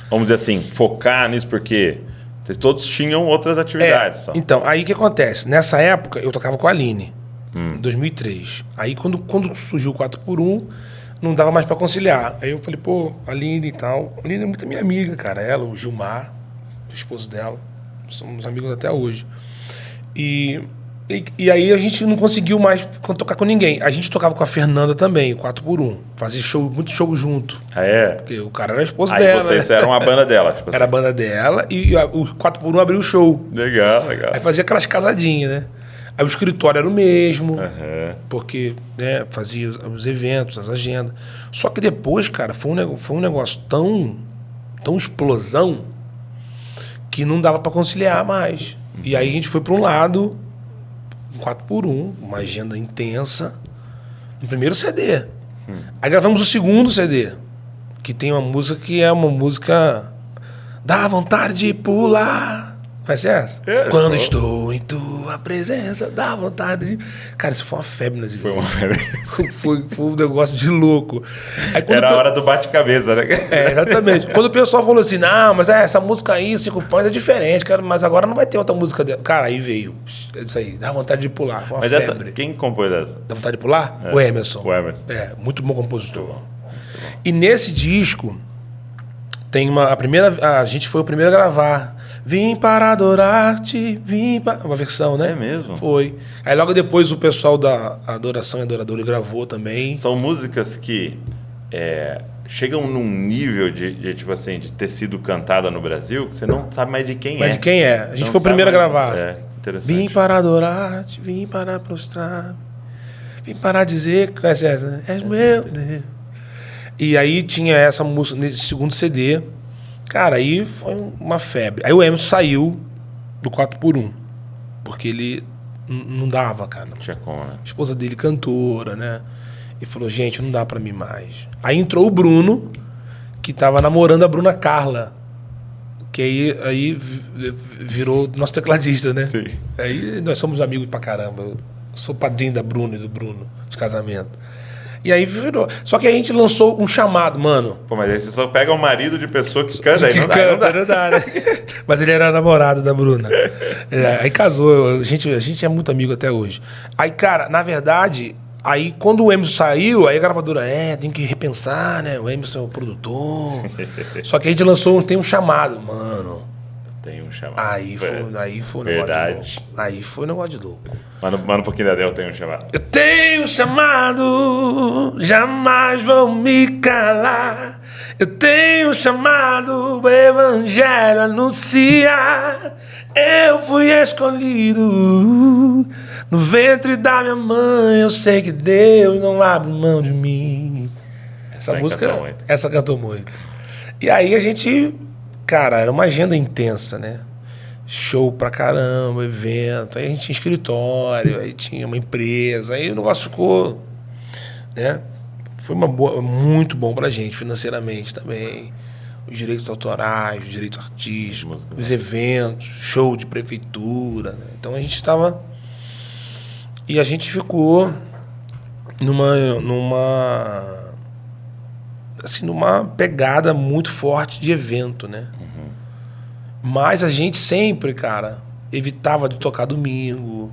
vamos dizer assim, focar nisso, porque vocês todos tinham outras atividades. Então, aí o que acontece? Nessa época, eu tocava com a Aline, em 2003. Aí, quando surgiu o 4x1... não dava mais pra conciliar. Aí eu falei, pô, a Aline e tal. A Aline é muito minha amiga, cara. Ela, o Gilmar, o esposo dela. Somos amigos até hoje. E E aí a gente não conseguiu mais tocar com ninguém. A gente tocava com a Fernanda também, o 4x1. Fazia muito show junto. Ah, é? Porque o cara era a esposa Aí dela. vocês né? eram a banda dela, tipo Era a assim. banda dela e o 4x1 abriu o show. Legal, legal. Aí fazia aquelas casadinhas, né? Aí o escritório era o mesmo, Aham. porque né, fazia os eventos, as agendas. Só que depois, cara, foi um negócio tão explosão que não dava pra conciliar mais. E aí a gente foi pra um lado, um 4x1, uma agenda intensa, no primeiro CD. Aí gravamos o segundo CD, que tem uma música que é uma música dá vontade de pular. Conhece essa? É, Quando só. estou em tua presença, dá vontade de... Cara, isso foi uma febre nas Foi igrejas. uma Foi um negócio de louco. Aí, quando Era o a pe- hora do bate-cabeça, né? exatamente. Quando o pessoal falou assim, não, mas essa música aí, 5 Pães, é diferente, cara, mas agora não vai ter outra música dela. Cara, aí veio. Isso aí, dá vontade de pular. Foi uma Mas essa, febre. quem compôs essa? Dá vontade de pular? O Emerson. O Emerson. É, muito bom compositor. E nesse disco, tem a gente foi o primeiro a gravar. Vim para adorar-te, uma versão, né? É mesmo? Foi. Aí logo depois o pessoal da Adoração e Adoradora gravou também. São músicas que chegam num nível de, tipo assim, de ter sido cantada no Brasil que você não sabe mais de quem é. Mas de quem é? A gente Não foi o primeiro a sabe mais- gravar. É, interessante. Vim para adorar-te, vim para prostrar, vim para dizer que conhece essa, né? És meu Deus. E aí tinha essa música nesse segundo CD. Cara, aí foi uma febre. Aí o Emerson saiu do 4x1. Porque ele não dava, cara. Não tinha como, né? A esposa dele cantora, né? E falou, gente, não dá pra mim mais. Aí entrou o Bruno, que tava namorando a Bruna Carla. Que aí virou nosso tecladista, né? Sim. Aí nós somos amigos pra caramba. Eu sou padrinho da Bruna e do Bruno, de casamento. E aí virou. Só que a gente lançou um chamado, mano. Pô, mas aí você só pega o marido de pessoa que canta, aí Que não dá, não dá. não dá, né? Mas ele era namorado da Bruna. Aí casou. A gente é muito amigo até hoje. Aí, cara, na verdade, aí quando o Emerson saiu, aí a gravadora, tem que repensar, né? O Emerson é o produtor. Só que a gente tem um chamado, mano. Tem um chamado. Aí foi um negócio de Verdade. louco. Aí foi um negócio de louco. Mano, um pouquinho da Del tem um chamado. Eu tenho chamado, jamais vou me calar. Eu tenho chamado, o evangelho anunciar. Eu fui escolhido no ventre da minha mãe. Eu sei que Deus não abre mão de mim. Essa Essa música, cantou muito. essa cantou muito. E aí a gente, cara, era uma agenda intensa, né? Show pra caramba, evento. Aí a gente tinha escritório, aí tinha uma empresa. Aí o negócio ficou, né? Foi muito bom pra gente, financeiramente também. Os direitos autorais, os direitos artísticos, os eventos, show de prefeitura. Né? Então a gente estava... E a gente ficou numa pegada muito forte de evento, né? Mas a gente sempre, cara, evitava de tocar domingo.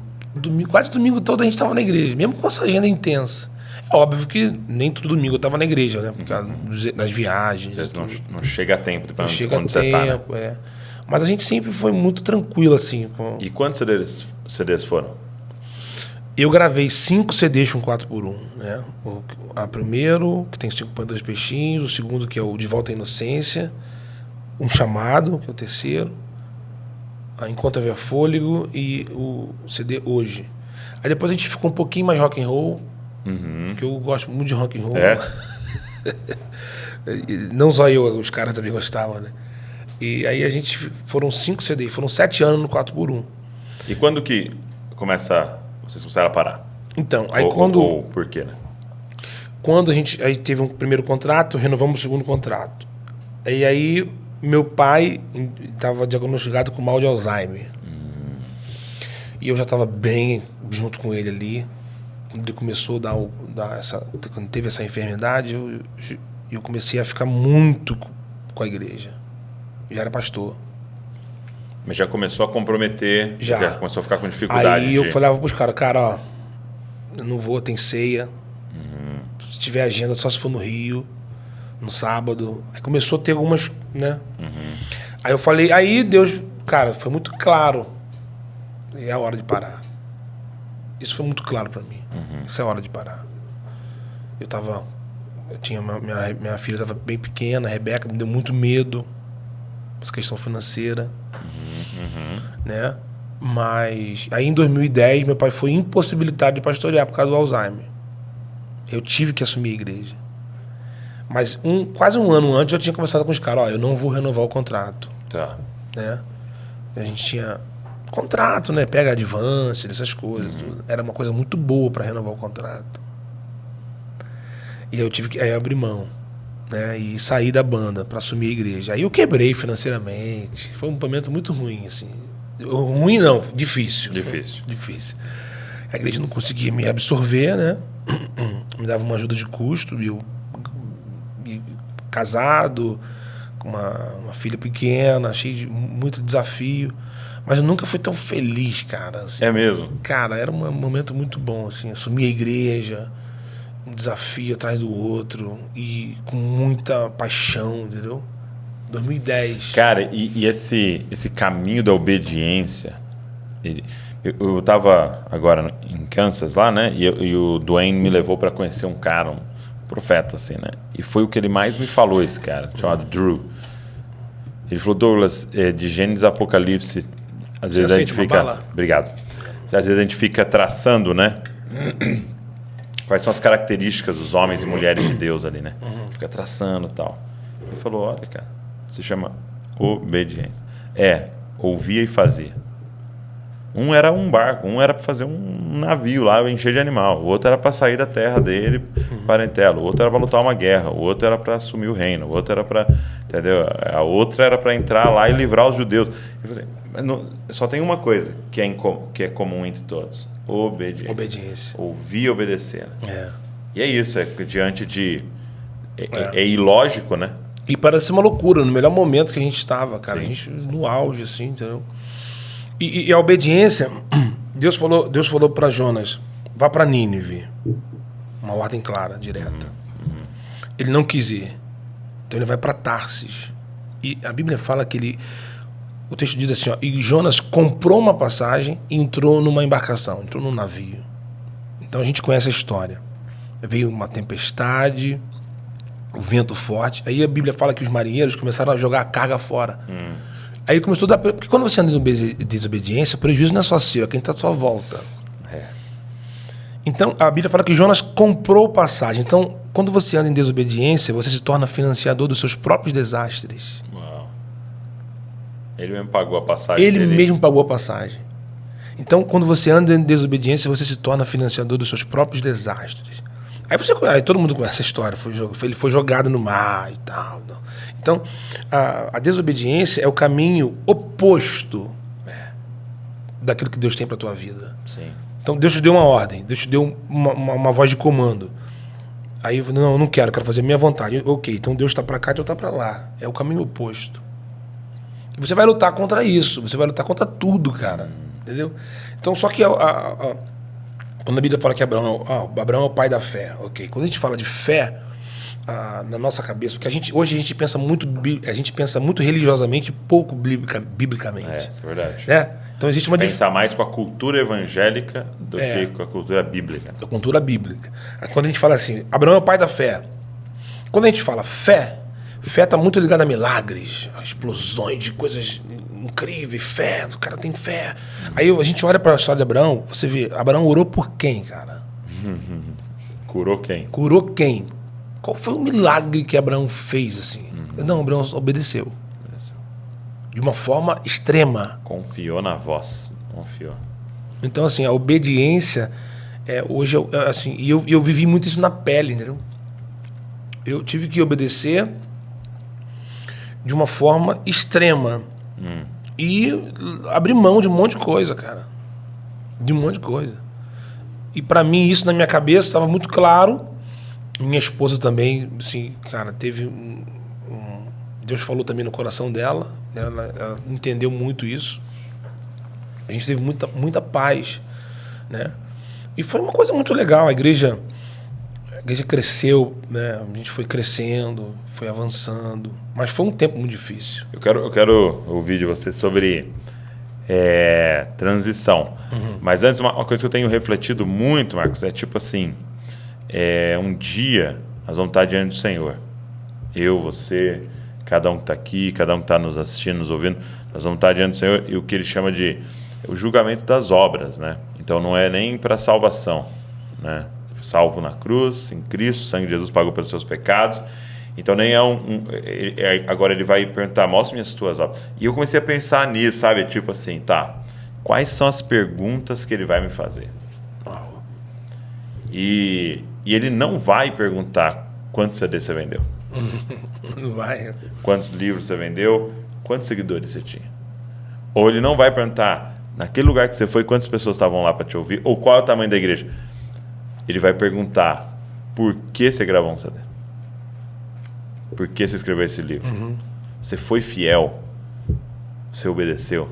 Quase domingo todo a gente estava na igreja, mesmo com essa agenda intensa. É óbvio que nem todo domingo eu estava na igreja, né? Por causa das viagens. Às vezes não chega a tempo, Não dependendo de chega a quando você tá, né? tempo, Mas a gente sempre foi muito tranquilo, assim. E quantos CDs foram? Eu gravei 5 CDs com 4x1, né? A primeiro, que tem 5 Pães e 2 Peixinhos. O segundo, que é o De Volta à Inocência. Um Chamado, que é o terceiro. A Enquanto Haver Fôlego e o CD Hoje. Aí depois a gente ficou um pouquinho mais rock and roll, que eu gosto muito de rock and roll. É? Não só eu, os caras também gostavam, né? E aí a gente... Foram 5 CDs, foram 7 anos no 4x1. E quando que vocês começaram a parar? Então, aí ou, quando... Ou por quê, né? Quando a gente aí teve um primeiro contrato, renovamos o segundo contrato. E aí meu pai estava diagnosticado com mal de Alzheimer. E eu já estava bem junto com ele ali. Quando ele começou quando teve essa enfermidade, eu comecei a ficar muito com a igreja. Já era pastor. Mas já começou a comprometer, Já começou a ficar com dificuldade. Aí eu falava pros caras, ó, eu não vou, tem ceia. Se tiver agenda, só se for no Rio, no sábado. Aí começou a ter algumas, né? Aí eu falei, aí Deus, cara, foi muito claro. É a hora de parar. Isso foi muito claro para mim. Isso é hora de parar. Minha filha estava bem pequena, a Rebeca, me deu muito medo, essa questão financeira, né? Mas aí em 2010 meu pai foi impossibilitado de pastorear por causa do Alzheimer. Eu tive que assumir a igreja. Mas quase um ano antes eu tinha conversado com os caras, eu não vou renovar o contrato. Tá. Né? A gente tinha contrato, né? Pega advance, essas coisas. Tudo. Era uma coisa muito boa para renovar o contrato. E eu tive que abrir mão, né? E sair da banda para assumir a igreja. Aí eu quebrei financeiramente. Foi um momento muito ruim, assim. Ruim não, difícil. Difícil. A igreja não conseguia me absorver, né? Me dava uma ajuda de custo. E eu casado, com uma filha pequena, cheio de muito desafio. Mas eu nunca fui tão feliz, cara. Assim. É mesmo? Cara, era um momento muito bom, assim. Assumir a igreja, um desafio atrás do outro e com muita paixão, entendeu? 2010. Cara, e esse caminho da obediência... Eu tava agora em Kansas lá, né? E o Dwayne me levou para conhecer um cara, um profeta, assim, né? E foi o que ele mais me falou, esse cara, chamado Drew. Ele falou, Douglas, de Gênesis a Apocalipse, às vezes a gente fica... Obrigado. Às vezes a gente fica traçando, né? Quais são as características dos homens e mulheres de Deus ali, né? Fica traçando e tal. Ele falou, olha, cara, se chama obediência. Ouvia e fazia. Um era um barco, um era para fazer um navio lá, encher de animal. O outro era para sair da terra dele, parentela. O outro era para lutar uma guerra. O outro era para assumir o reino. O outro era para... Entendeu? A outra era para entrar lá e livrar os judeus. Eu falei, só tem uma coisa que é comum entre todos. Obediência. Ouvir e obedecer. E é isso, diante de... É ilógico, né? E parece uma loucura, no melhor momento que a gente estava, cara. Sim. A gente no auge, assim, entendeu? E a obediência, Deus falou para Jonas, vá para Nínive. Uma ordem clara, direta. Ele não quis ir. Então ele vai para Tarsis. E a Bíblia fala que o texto diz assim, e Jonas comprou uma passagem e entrou numa embarcação, entrou num navio. Então a gente conhece a história. Veio uma tempestade, o vento forte. Aí a Bíblia fala que os marinheiros começaram a jogar a carga fora. Aí começou a dar... Porque quando você anda em desobediência, o prejuízo não é só seu, é quem está à sua volta. Então, a Bíblia fala que Jonas comprou passagem. Então, quando você anda em desobediência, você se torna financiador dos seus próprios desastres. Uau. Ele mesmo pagou a passagem Ele mesmo pagou a passagem. Então, quando você anda em desobediência, você se torna financiador dos seus próprios desastres. Aí todo mundo conhece essa história. Ele foi jogado no mar e tal. Não. Então, a desobediência é o caminho oposto daquilo que Deus tem para a tua vida. Sim. Então, Deus te deu uma ordem, Deus te deu uma voz de comando. Aí eu falei, não, eu não quero fazer a minha vontade. Ok, então Deus está para cá e eu está para lá. É o caminho oposto. E você vai lutar contra isso, você vai lutar contra tudo, cara. Entendeu? Então, só que quando a Bíblia fala que Abraão é o pai da fé, ok. Quando a gente fala de fé, na nossa cabeça, porque hoje a gente pensa muito religiosamente, pouco biblicamente. É verdade. Né? Então existe uma pensar mais com a cultura evangélica do que com a cultura bíblica. Da cultura bíblica. Quando a gente fala assim, Abraão é o pai da fé. Quando a gente fala fé está muito ligada a milagres, a explosões de coisas incríveis, fé, o cara tem fé. Aí a gente olha para a história de Abraão, você vê, Abraão orou por quem, cara? Curou quem? Curou quem? Qual foi o milagre que Abraão fez, assim? Não, Abraão obedeceu. De uma forma extrema. Confiou na voz. Confiou. Então, assim, a obediência, hoje, assim, e eu vivi muito isso na pele, entendeu? Eu tive que obedecer de uma forma extrema. E abrir mão de um monte de coisa, cara. De um monte de coisa. E pra mim, isso na minha cabeça estava muito claro. Minha esposa também, assim, cara, teve Deus falou também no coração dela, né? Ela entendeu muito isso. A gente teve muita paz, né? E foi uma coisa muito legal. A igreja cresceu, né? A gente foi crescendo, foi avançando, mas foi um tempo muito difícil. Eu quero ouvir de você sobre transição. Mas antes, uma coisa que eu tenho refletido muito, Marcos, é tipo assim, um dia nós vamos estar diante do Senhor. Eu, você, cada um que está aqui, cada um que está nos assistindo, nos ouvindo, nós vamos estar diante do Senhor e o que ele chama de o julgamento das obras, né? Então não é nem para salvação, né? Salvo na cruz, em Cristo, o sangue de Jesus pagou pelos seus pecados. Então nem agora ele vai perguntar, mostra-me as tuas obras. E eu comecei a pensar nisso, sabe? Tipo assim, tá, quais são as perguntas que ele vai me fazer? E ele não vai perguntar quantos CDs você vendeu. Não vai. Quantos livros você vendeu? Quantos seguidores você tinha? Ou ele não vai perguntar, naquele lugar que você foi, quantas pessoas estavam lá para te ouvir? Ou qual é o tamanho da igreja? Ele vai perguntar, por que você gravou um CD? Por que você escreveu esse livro? Você foi fiel? Você obedeceu?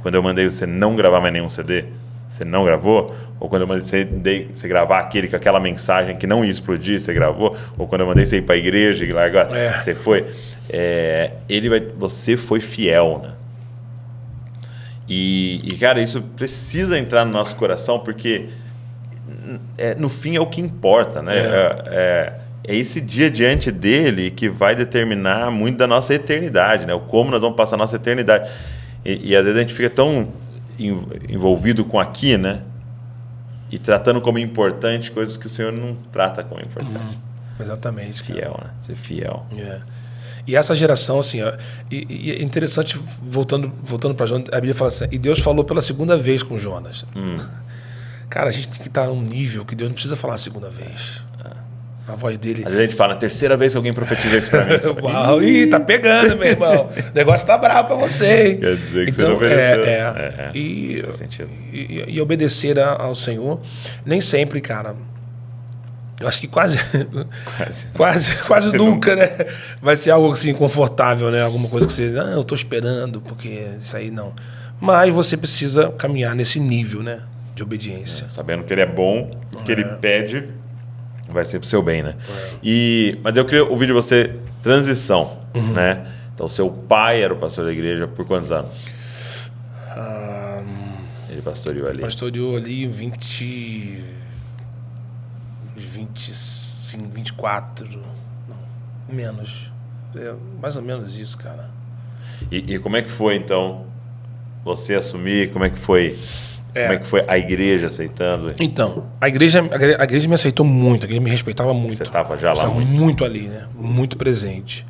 Quando eu mandei você não gravar mais nenhum CD, você não gravou? Ou quando eu mandei você gravar aquele com aquela mensagem que não ia explodir, você gravou? Ou quando eu mandei você ir para a igreja e largar, você foi? Você foi fiel, né? E, cara, isso precisa entrar no nosso coração, porque no fim é o que importa, né? É esse dia diante dele que vai determinar muito da nossa eternidade, né? O como nós vamos passar a nossa eternidade. E às vezes a gente fica tão envolvido com aqui, né? E tratando como importante coisas que o Senhor não trata como importante. Exatamente. Fiel, né? Ser fiel. E essa geração, assim, e é interessante, voltando para Jonas, a Bíblia fala assim, e Deus falou pela segunda vez com Jonas. Cara, a gente tem que estar num nível que Deus não precisa falar a segunda vez. A voz dele... Às vezes a gente fala, a terceira vez que alguém profetiza isso pra mim. Uau, tá pegando, meu irmão. O negócio tá bravo pra você, hein? Quer dizer que então, você não E, faz sentido. E obedecer ao Senhor, nem sempre, cara. Eu acho que quase nunca, né? Vai ser algo assim confortável, né? Alguma coisa que você... eu tô esperando, porque isso aí não. Mas você precisa caminhar nesse nível, né? De obediência. Sabendo que ele é bom, o que ele pede vai ser pro seu bem, né? Mas eu queria ouvir de você transição, né? Então, seu pai era o pastor da igreja por quantos anos? Ele pastoreou ali? Pastoreou ali 25, 24, não, menos. Mais ou menos isso, cara. E como é que foi, então, você assumir? Como é que foi? Como é que foi a igreja aceitando? Então, a igreja me aceitou muito, a igreja me respeitava muito. Você estava já lá muito ali, né? Muito presente.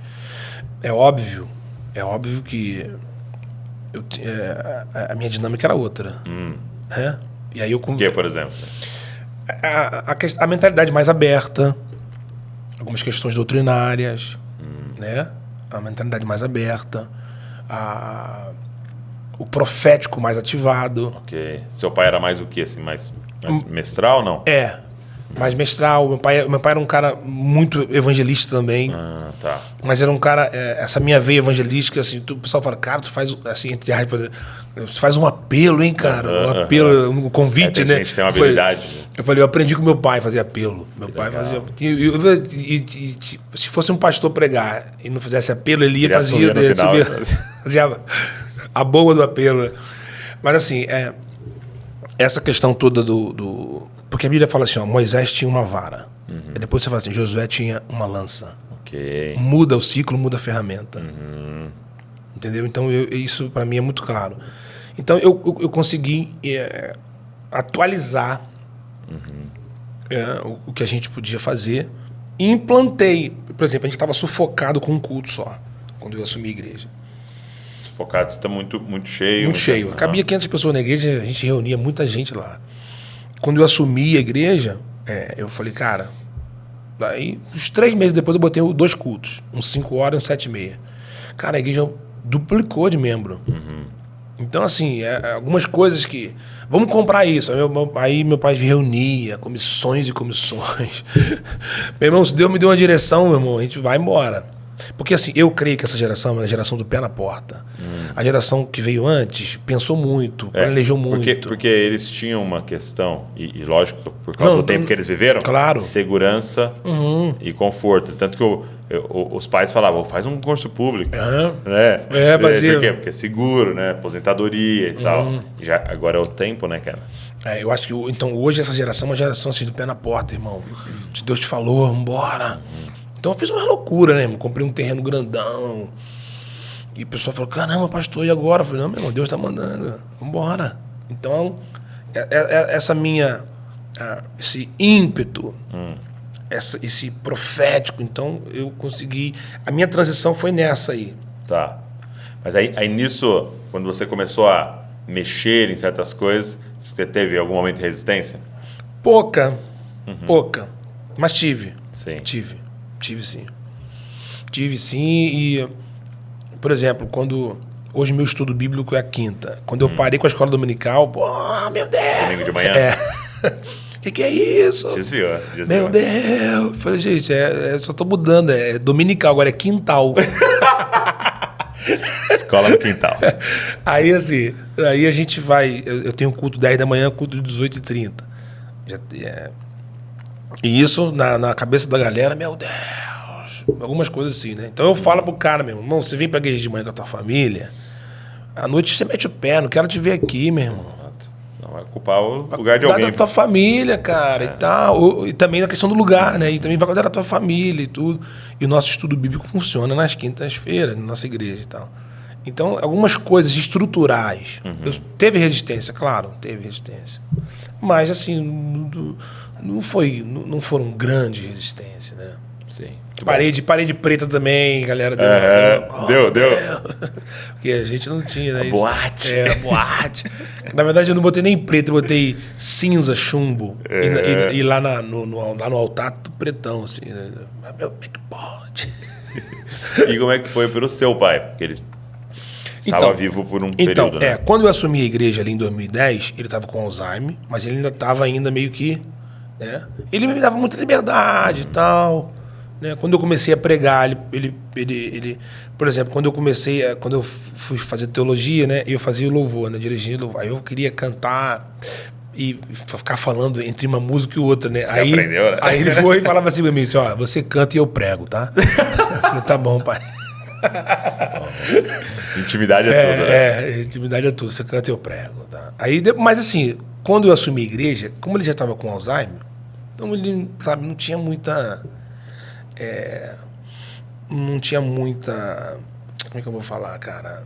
É óbvio que a minha dinâmica era outra. E aí o que, por exemplo? A mentalidade mais aberta, algumas questões doutrinárias, né? A mentalidade mais aberta, o profético mais ativado. Ok. Seu pai era mais o quê? Assim, mais mestral, não? Mais mestral. Meu pai era um cara muito evangelista também. Tá. Mas era um cara... essa minha veia evangelística, assim, o pessoal fala, cara, tu faz, assim, entre aspas, você faz um apelo, hein, cara? Um apelo, um convite, né? A gente tem uma habilidade. Eu falei, eu aprendi com meu pai fazer apelo. Meu pai fazia... se fosse um pastor pregar e não fizesse apelo, ele ia fazer... Fazia a boa do apelo. Mas assim, essa questão toda porque a Bíblia fala assim, ó, Moisés tinha uma vara. E depois você fala assim, Josué tinha uma lança. Okay. Muda o ciclo, muda a ferramenta. Entendeu? Então isso para mim é muito claro. Então eu consegui atualizar o que a gente podia fazer. E implantei. Por exemplo, a gente estava sufocado com um culto só, quando eu assumi a igreja. Focado, está muito cheio. Muito cheio. Cabia 500 pessoas na igreja, a gente reunia muita gente lá. Quando eu assumi a igreja, eu falei, cara... Daí, uns 3 meses depois eu botei 2 cultos. Uns 5 horas e uns 7h30. Cara, a igreja duplicou de membro. Então, assim, algumas coisas que... Vamos comprar isso. Aí meu pai reunia comissões e comissões. Meu irmão, se Deus me deu uma direção, meu irmão, a gente vai embora. Porque assim, eu creio que essa geração é a geração do pé na porta. A geração que veio antes pensou muito, planejou muito. Porque eles tinham uma questão, e lógico, por causa do tempo que eles viveram, claro, segurança e conforto. Tanto que os pais falavam, faz um concurso público. Né? Fazia. Por quê? Porque é seguro, né? Aposentadoria e tal. Já, agora é o tempo, né, cara? Eu acho que então hoje essa geração é uma geração assim do pé na porta, irmão. Se Deus te falou, vambora. Então eu fiz uma loucura, né? Comprei um terreno grandão. E o pessoal falou, caramba, pastor, e agora? Eu falei, não, meu irmão, Deus tá mandando. Vambora. Então, essa minha... esse ímpeto, esse profético, então eu consegui... A minha transição foi nessa aí. Tá. Mas aí nisso, quando você começou a mexer em certas coisas, você teve algum momento de resistência? Pouca. Mas tive. Sim. Tive sim. Tive sim e... Por exemplo, hoje meu estudo bíblico é a quinta. Quando eu parei com a escola dominical, meu Deus! Domingo de manhã? Que é isso? Desviou. Meu Deus! Falei, gente, só tô mudando. É dominical, agora é quintal. Escola no quintal. Aí assim, aí a gente vai... Eu tenho culto 10 da manhã, culto de 18h30. E isso na cabeça da galera, meu Deus... Algumas coisas assim, né? Então eu falo pro cara, meu irmão, você vem pra igreja de manhã com a tua família, à noite você mete o pé, não quero te ver aqui, meu irmão. Não vai ocupar o lugar de alguém. Da tua família, cara, e tal. E também na questão do lugar, né? E também vai cuidar da tua família e tudo. E o nosso estudo bíblico funciona nas quintas-feiras, na nossa igreja e tal. Então, algumas coisas estruturais. Teve resistência, claro, teve resistência. Mas, assim, não foram grandes resistências, né? Sim. Parede preta também, galera. Deu. Porque a gente não tinha, né? Boate. A boate. Na verdade, eu não botei nem preto, eu botei cinza, chumbo. E lá, lá no altar, tudo pretão, assim. Né? Mas, como é que pode? E como é que foi pelo seu pai? Porque ele estava vivo por um período, né? Quando eu assumi a igreja ali em 2010, ele estava com Alzheimer, mas ele ainda estava meio que... Né? Ele me dava muita liberdade e tal... Né? Quando eu comecei a pregar, ele por exemplo, quando eu fui fazer teologia, né? Eu fazia o louvor, né? Dirigindo louvor. Aí eu queria cantar e ficar falando entre uma música e outra, né? Você aprendeu, né? Aí ele foi e falava assim pra mim, ó, você canta e eu prego, tá? Eu falei, tá bom, pai. Intimidade é tudo, né? Intimidade é tudo, você canta e eu prego, tá? Aí, mas assim, quando eu assumi a igreja, como ele já estava com Alzheimer, então ele, sabe, não tinha muita... Como é que eu vou falar, cara?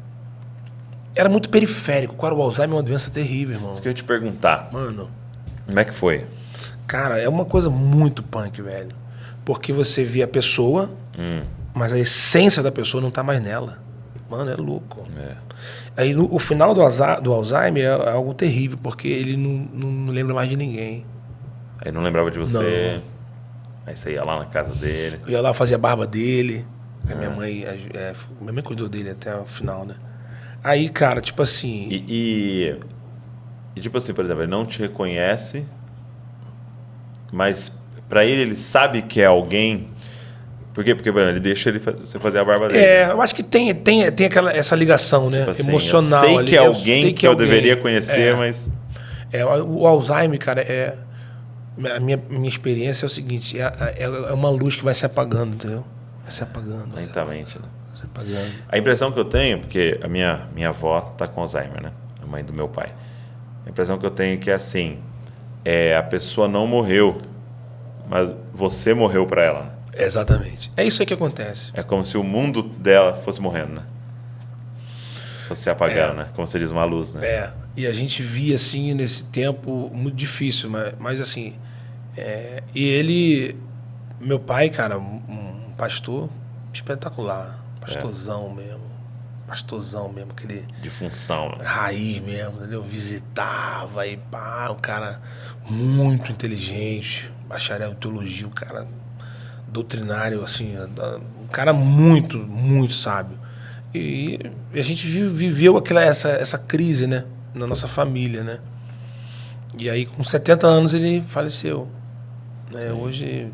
Era muito periférico. Cara, o Alzheimer é uma doença terrível, irmão. Isso que eu ia te perguntar. Mano. Como é que foi? Cara, é uma coisa muito punk, velho. Porque você vê a pessoa, mas a essência da pessoa não tá mais nela. Mano, é louco. Aí o final do Alzheimer é algo terrível, porque ele não lembra mais de ninguém. Aí não lembrava de você. Não. Aí você ia lá na casa dele. Eu ia lá fazer a barba dele. Minha mãe cuidou dele até o final, né? Aí, cara, tipo assim... E tipo assim, por exemplo, ele não te reconhece, mas pra ele sabe que é alguém... Por quê? Porque ele deixa você fazer a barba dele. Eu acho que tem essa ligação, né? Tipo assim, emocional. Eu sei ali. que é alguém que eu deveria conhecer, mas... O Alzheimer, cara, a minha experiência é o seguinte, é uma luz que vai se apagando, entendeu? Vai se apagando. Lentamente, né? Vai se apagando. A impressão que eu tenho, porque a minha avó tá com Alzheimer, né? A mãe do meu pai. A impressão que eu tenho é que assim, a pessoa não morreu, mas você morreu para ela, né? Exatamente. É isso aí que acontece. É como se o mundo dela fosse morrendo, né? Fosse se apagando, né? Como você diz, uma luz, né? E a gente via, assim, nesse tempo muito difícil, mas assim... e ele... Meu pai, cara, um pastor espetacular. Pastorzão mesmo. Pastorzão mesmo. Aquele... De função, né? Raiz mesmo, entendeu? Visitava e pá, um cara muito inteligente. Bacharel em teologia, um cara doutrinário, assim. Um cara muito, muito sábio. E a gente viveu essa crise, né? Na nossa família, né? E aí, com 70 anos, ele faleceu. Né? Hoje...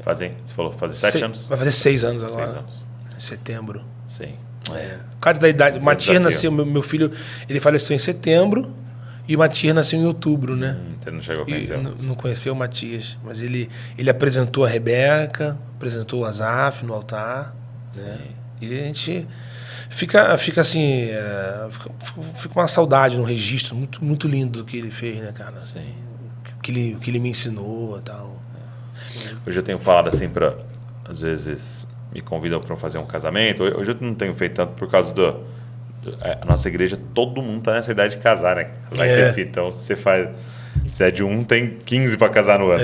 Você falou fazer 7 anos? Vai fazer 6 anos agora. 6 anos. Em setembro. Sim. Por causa da idade. O Matias nasceu, meu filho, ele faleceu em setembro. E o Matias nasceu em outubro, né? Você não chegou a conhecer? Não conheceu o Matias, mas ele apresentou a Rebeca, apresentou o Azaf no altar, né? E a gente fica assim, fica uma saudade no registro muito, muito lindo do que ele fez, né, cara? Sim. O que ele me ensinou e tal. Hoje eu tenho falado assim às vezes me convidam para fazer um casamento. Hoje eu não tenho feito tanto por causa a nossa igreja, todo mundo tá nessa idade de casar, né? Vai ter filho. Então, se é de um, tem 15 para casar no ano.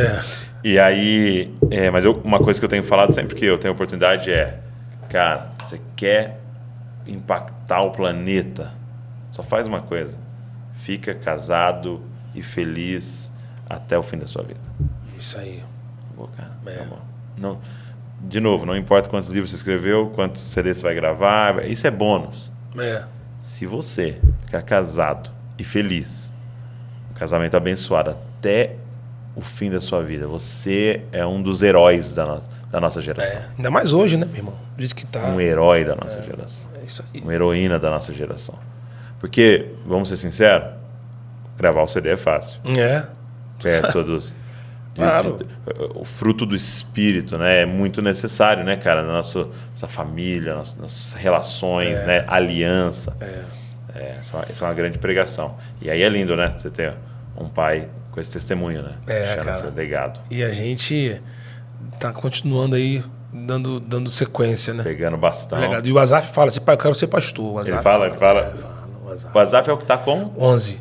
E aí, mas uma coisa que eu tenho falado sempre que eu tenho oportunidade cara, você quer impactar o planeta, só faz uma coisa: fica casado e feliz até o fim da sua vida. Isso aí. Boa, cara. Tá bom. Não, de novo, não importa quantos livros você escreveu, quantos CDs você vai gravar, isso é bônus. Se você ficar casado e feliz, um casamento abençoado até o fim da sua vida, você é um dos heróis da nossa geração. Ainda mais hoje, né, meu irmão? Diz que tá... Um herói da nossa geração. Isso aí. Uma heroína da nossa geração. Porque, vamos ser sinceros, gravar o CD é fácil. Todos... Claro. O fruto do espírito, né, é muito necessário, né, cara, na nossa família, nossas relações, né, aliança. Isso é uma grande pregação. E aí é lindo, né, você ter um pai com esse testemunho, né, deixando esse legado. E a gente tá continuando aí dando sequência, né? Pegando bastão. E o Azaf fala assim: pai, eu quero ser pastor. O Azaf, ele fala. O Azaf é o que tá com 11.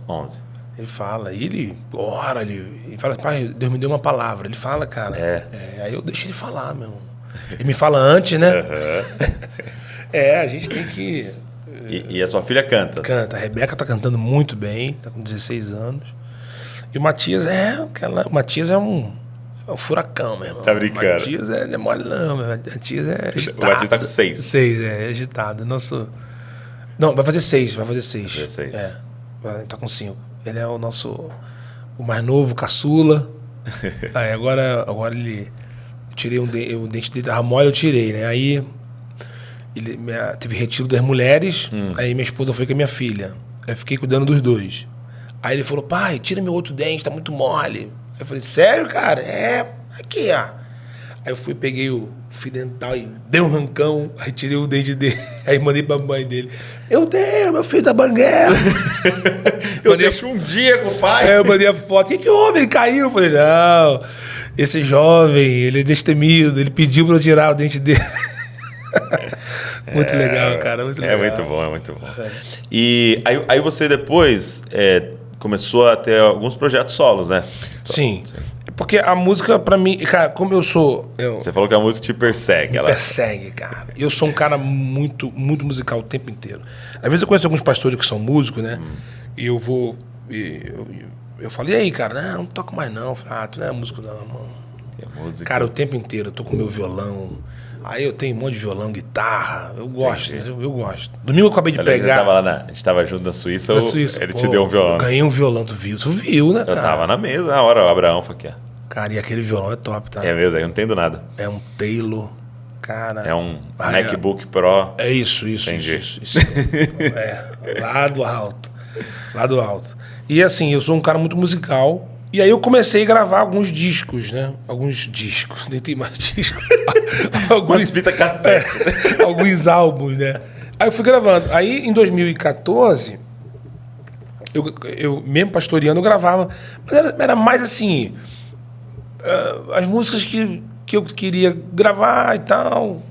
Ele fala, e ele ora, ele fala, pai, Deus me deu uma palavra. Ele fala, cara. Aí eu deixo ele falar, meu irmão. Ele me fala antes, né? A gente tem que... E a sua filha canta? Canta. A Rebeca tá cantando muito bem, tá com 16 anos. E o Matias o Matias é um furacão, meu irmão. Tá brincando? O Matias é mole não, meu. O Matias é agitado. O Matias tá com 6. 6, é agitado. Não, vai fazer 6. Vai fazer 6. Tá com 5. Ele é o mais novo, caçula. Aí agora ele... Eu tirei o dente dele, a mole eu tirei, né? Aí teve retiro das mulheres, aí minha esposa foi com a minha filha. Aí eu fiquei cuidando dos dois. Aí ele falou, pai, tira meu outro dente, tá muito mole. Aí eu falei, sério, cara? Aqui, ó. Aí eu peguei o fio dental e dei um rancão, aí tirei o dente dele, aí mandei pra mãe dele. Meu filho da banguela. Eu deixo um dia com o pai. Eu mandei a foto. O que houve? Ele caiu. Eu falei, não, esse jovem, ele é destemido, ele pediu pra eu tirar o dente dele. Muito legal, cara, muito legal. É muito bom. E aí você depois começou a ter alguns projetos solos, né? Sim. Porque a música, pra mim, cara, como eu sou... Você falou que a música te persegue. Persegue, cara. Eu sou um cara muito, muito musical o tempo inteiro. Às vezes eu conheço alguns pastores que são músicos, né? E eu vou... Eu falo, e aí, cara? Não toco mais não. Eu falo, tu não é músico não, irmão. Cara, o tempo inteiro eu tô com meu violão. Aí eu tenho um monte de violão, guitarra. Eu gosto, eu gosto. Domingo eu acabei de pregar. A gente tava junto na Suíça. Ele te deu um violão. Eu ganhei um violão, tu viu, né, cara? Eu tava na mesa na hora, o Abraão foi aqui. Cara, e aquele violão é top, tá? É mesmo, aí eu não entendo nada. É um Taylor, cara. É um MacBook Pro. É isso. Entendi. Isso. Lá do alto. E assim, eu sou um cara muito musical. E aí eu comecei a gravar alguns discos, né? Nem tem mais discos. Algumas fitas cassete. Alguns álbuns, né? Aí eu fui gravando. Aí em 2014, eu mesmo pastoreando, eu gravava. Mas era mais assim... as músicas que eu queria gravar e tal.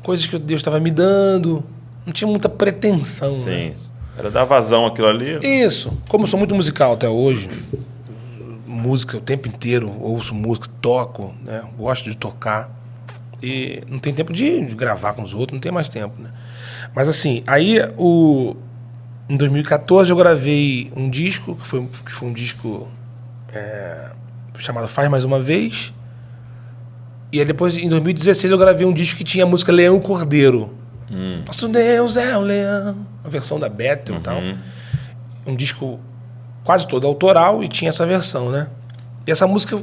Coisas que Deus estava me dando. Não tinha muita pretensão. Sim. Né? Era dar vazão aquilo ali. Isso. Como eu sou muito musical até hoje... música o tempo inteiro, ouço música, toco, né? Gosto de tocar. E não tem tempo de gravar com os outros, não tem mais tempo, né? Mas assim, aí em 2014 eu gravei um disco, que foi um disco chamado Faz Mais Uma Vez. E aí depois, em 2016, eu gravei um disco que tinha a música Leão e Cordeiro. Nosso Deus é o leão. A versão da Bethel e tal. Um disco quase todo autoral e tinha essa versão, né? E essa música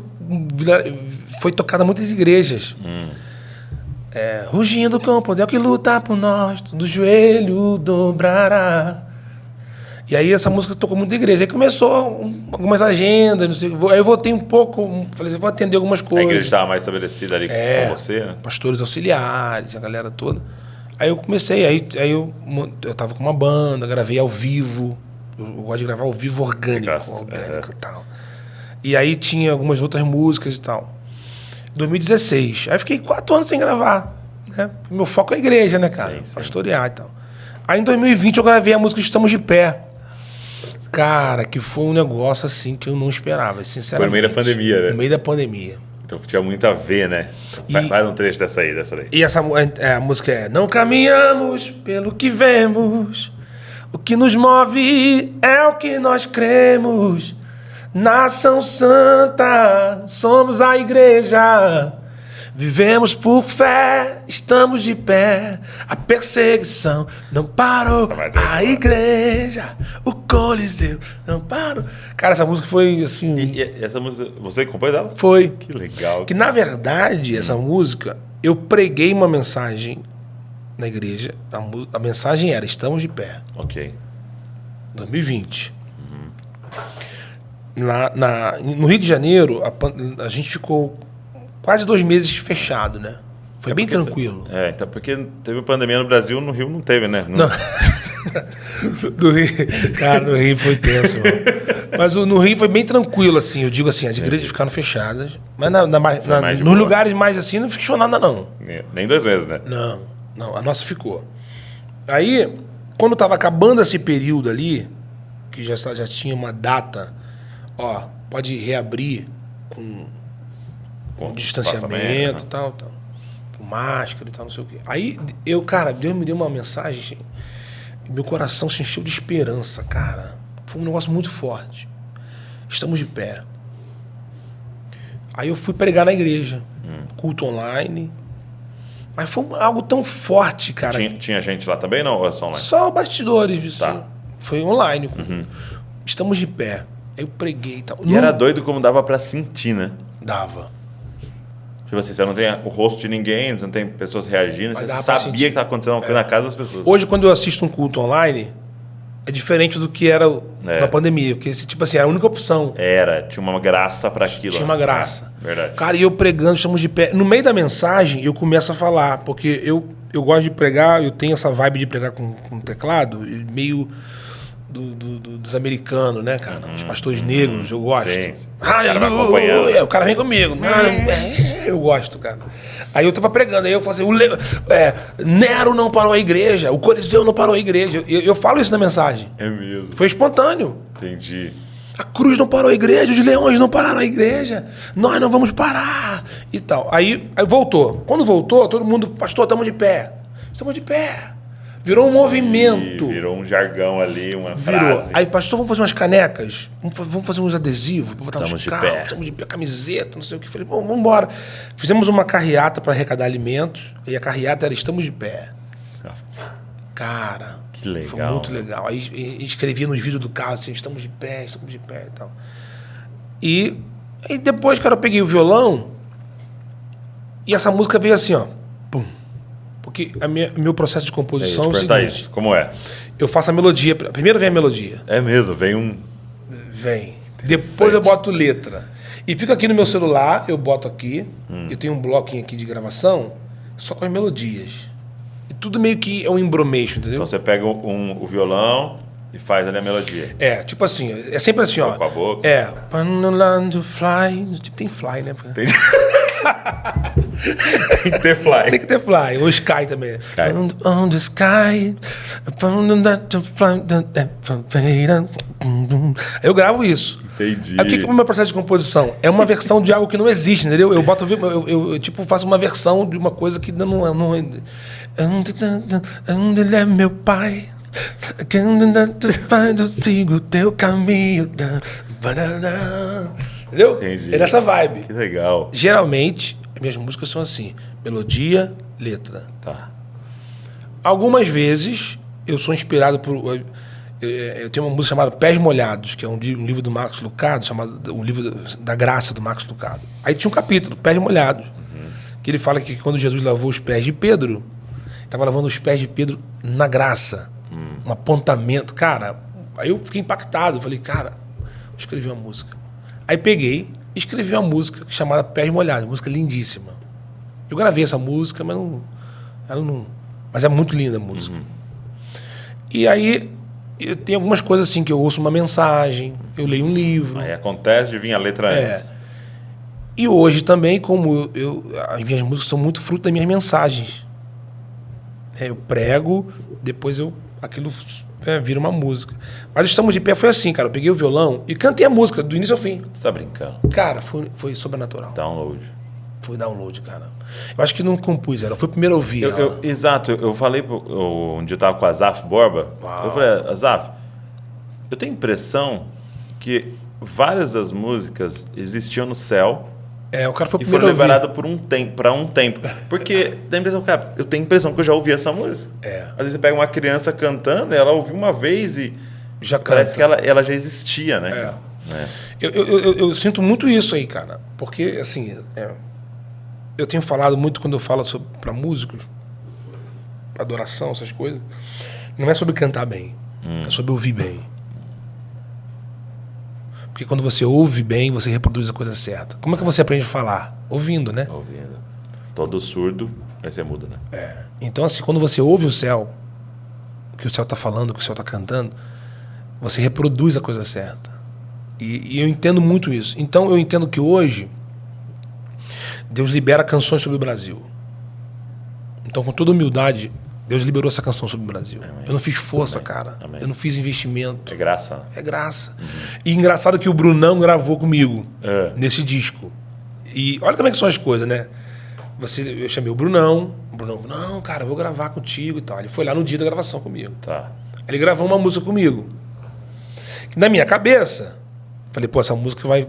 foi tocada em muitas igrejas. Rugindo com o poder que luta por nós, do joelho dobrará. E aí essa música tocou muito na igreja. Aí começou algumas agendas, não sei. Aí eu voltei um pouco, falei assim, vou atender algumas A coisas. igreja estava mais estabelecida ali com você, né? Pastores auxiliares, a galera toda. Aí eu comecei, aí eu tava com uma banda, gravei ao vivo. Eu gosto de gravar ao vivo orgânico e tal. E aí tinha algumas outras músicas e tal. 2016. Aí fiquei 4 anos sem gravar. Né? Meu foco é a igreja, né, cara? Sim. Pastorear e tal. Aí em 2020 eu gravei a música Estamos de Pé. Cara, que foi um negócio assim que eu não esperava, sinceramente. Foi no meio da pandemia, né? No meio da pandemia. Então tinha muito a ver, né? Faz um trecho dessa daí. E a música é: não caminhamos pelo que vemos, o que nos move é o que nós cremos. Nação santa, somos a igreja. Vivemos por fé, estamos de pé. A perseguição não parou. A igreja, o Coliseu não parou. Cara, essa música foi assim. E essa música, você compôs ela? Foi. Que legal. Que na verdade, essa música, eu preguei uma mensagem na igreja. A mensagem era: estamos de pé. Ok. 2020. No Rio de Janeiro, a gente ficou quase 2 meses fechado, né? Foi bem tranquilo. Então porque teve pandemia no Brasil, no Rio não teve, né? Não. Cara, no Rio foi tenso, mano. Mas no Rio foi bem tranquilo, assim. Eu digo assim, as igrejas ficaram fechadas. Mas nos lugares mais assim, não fechou nada, não. Nem 2 meses, né? Não. A nossa ficou. Aí, quando tava acabando esse período ali, que já tinha uma data, ó, pode reabrir com distanciamento e tal. Com máscara e tal, não sei o quê. Aí, Deus me deu uma mensagem, meu coração se encheu de esperança, cara. Foi um negócio muito forte. Estamos de pé. Aí eu fui pregar na igreja, culto online. Mas foi algo tão forte, cara. Tinha gente lá também, não? Ou é só online? Só bastidores, Tá. assim. Foi online. Estamos de pé. Aí eu preguei e tal. E era doido como dava pra sentir, né? Dava. Tipo assim, você não tem o rosto de ninguém, você não tem pessoas reagindo, Mas você dava pra sabia sentir. que tá acontecendo uma coisa na casa das pessoas. Hoje, quando eu assisto um culto online, é diferente do que era da pandemia. Porque, tipo assim, era a única opção. Tinha uma graça pra aquilo. Tinha uma graça. Verdade. Cara, e eu pregando, estamos de pé. No meio da mensagem, eu começo a falar, porque eu gosto de pregar, eu tenho essa vibe de pregar com teclado, meio dos americanos, né, cara? Os pastores negros, eu gosto. Sim. Aleluia! O cara vem comigo. Eu gosto, cara. Aí eu tava pregando, aí eu falei assim, Nero não parou a igreja, o Coliseu não parou a igreja. Eu falo isso na mensagem. É mesmo. Foi espontâneo. Entendi. A cruz não parou a igreja, os leões não pararam a igreja, nós não vamos parar e tal. Aí voltou. Quando voltou, todo mundo, pastor, estamos de pé. Estamos de pé. Virou um movimento. Virou um jargão ali, uma frase. Aí, pastor, vamos fazer umas canecas? Vamos fazer uns adesivos? Pra botar Estamos nos carros? de pé. Estamos de pé, camiseta, não sei o que. Falei, vamos embora. Fizemos uma carreata para arrecadar alimentos. E a carreata era Estamos de Pé. Cara, que legal. Foi muito legal. Aí escrevia nos vídeos do carro assim, estamos de pé e tal. E depois, cara, eu peguei o violão e essa música veio assim, ó. Pum. Porque meu processo de composição é o seguinte. Isso. Como é? Eu faço a melodia. Primeiro vem a melodia. É mesmo, vem um... Vem. Depois eu boto letra. E fica aqui no meu celular, eu boto aqui. Eu tenho um bloquinho aqui de gravação, só com as melodias. E tudo meio que é um embromation, entendeu? Então você pega o violão e faz ali a melodia. Tipo assim, é sempre assim, ó. Com a boca. To fly. Tipo, tem fly, né? Entendi. Tem que ter fly. Tem que ter fly. Ou sky também. Sky. On the sky. Eu gravo isso. Entendi. Aí o que é o meu processo de composição? É uma versão de algo que não existe, entendeu? Eu boto, eu tipo, faço uma versão de uma coisa que não é. Onde é meu pai? Eu sigo o teu caminho. Entendeu? Entendi. É nessa vibe. Que legal. Geralmente, minhas músicas são assim: melodia, letra. Tá. Algumas vezes, eu sou inspirado por... Eu tenho uma música chamada Pés Molhados, que é um livro do Marcos Lucado, chamado um livro da graça do Marcos Lucado. Aí tinha um capítulo, Pés Molhados, que ele fala que quando Jesus lavou os pés de Pedro, estava lavando os pés de Pedro na graça. Um apontamento. Cara, Aí eu fiquei impactado. Falei, cara, vou escrever uma música. Aí peguei e escrevi uma música chamada Pés Molhados, música lindíssima. Eu gravei essa música, mas mas é muito linda a música. E aí eu tenho algumas coisas assim, que eu ouço uma mensagem, eu leio um livro. Aí acontece de vir a letra antes. E hoje também, como as minhas músicas são muito fruto das minhas mensagens. Eu prego, depois aquilo vira uma música. Mas Estamos de Pé foi assim, cara. Eu peguei o violão e cantei a música do início ao fim. Você tá brincando? Cara, foi sobrenatural. Download. Foi download, cara. Eu acho que não compus ela. Foi o primeiro a ouvir ela. Exato. Eu falei, um dia eu tava com a Azaf Borba. Uau. Eu falei, Azaf, eu tenho a impressão que várias das músicas existiam no céu O cara foi o e primeiro foram a ouvir. liberadas para um tempo. Porque tem a impressão, cara, eu tenho a impressão que eu já ouvi essa música. Às vezes você pega uma criança cantando, ela ouviu uma vez e Já parece canta. que ela já existia, né? cara? Eu sinto muito isso aí, cara. Porque, assim, eu tenho falado muito quando eu falo para músicos, adoração, essas coisas. Não é sobre cantar bem, é sobre ouvir bem. Porque quando você ouve bem, você reproduz a coisa certa. Como é que você aprende a falar? Ouvindo, né? Ouvindo. Todo surdo vai ser mudo, né? Então, assim, quando você ouve o céu, o que o céu está falando, o que o céu está cantando, você reproduz a coisa certa. E eu entendo muito isso. Então, eu entendo que hoje Deus libera canções sobre o Brasil. Então, com toda humildade, Deus liberou essa canção sobre o Brasil. Amém. Eu não fiz força, cara. Amém. Eu não fiz investimento. É graça. Né? É graça. E engraçado que o Brunão gravou comigo nesse disco. E olha como é que são as coisas, né? Eu chamei o Brunão. Não, cara, eu vou gravar contigo e tal. Ele foi lá no dia da gravação comigo. Tá. Ele gravou uma música comigo. Na minha cabeça, falei, pô, essa música vai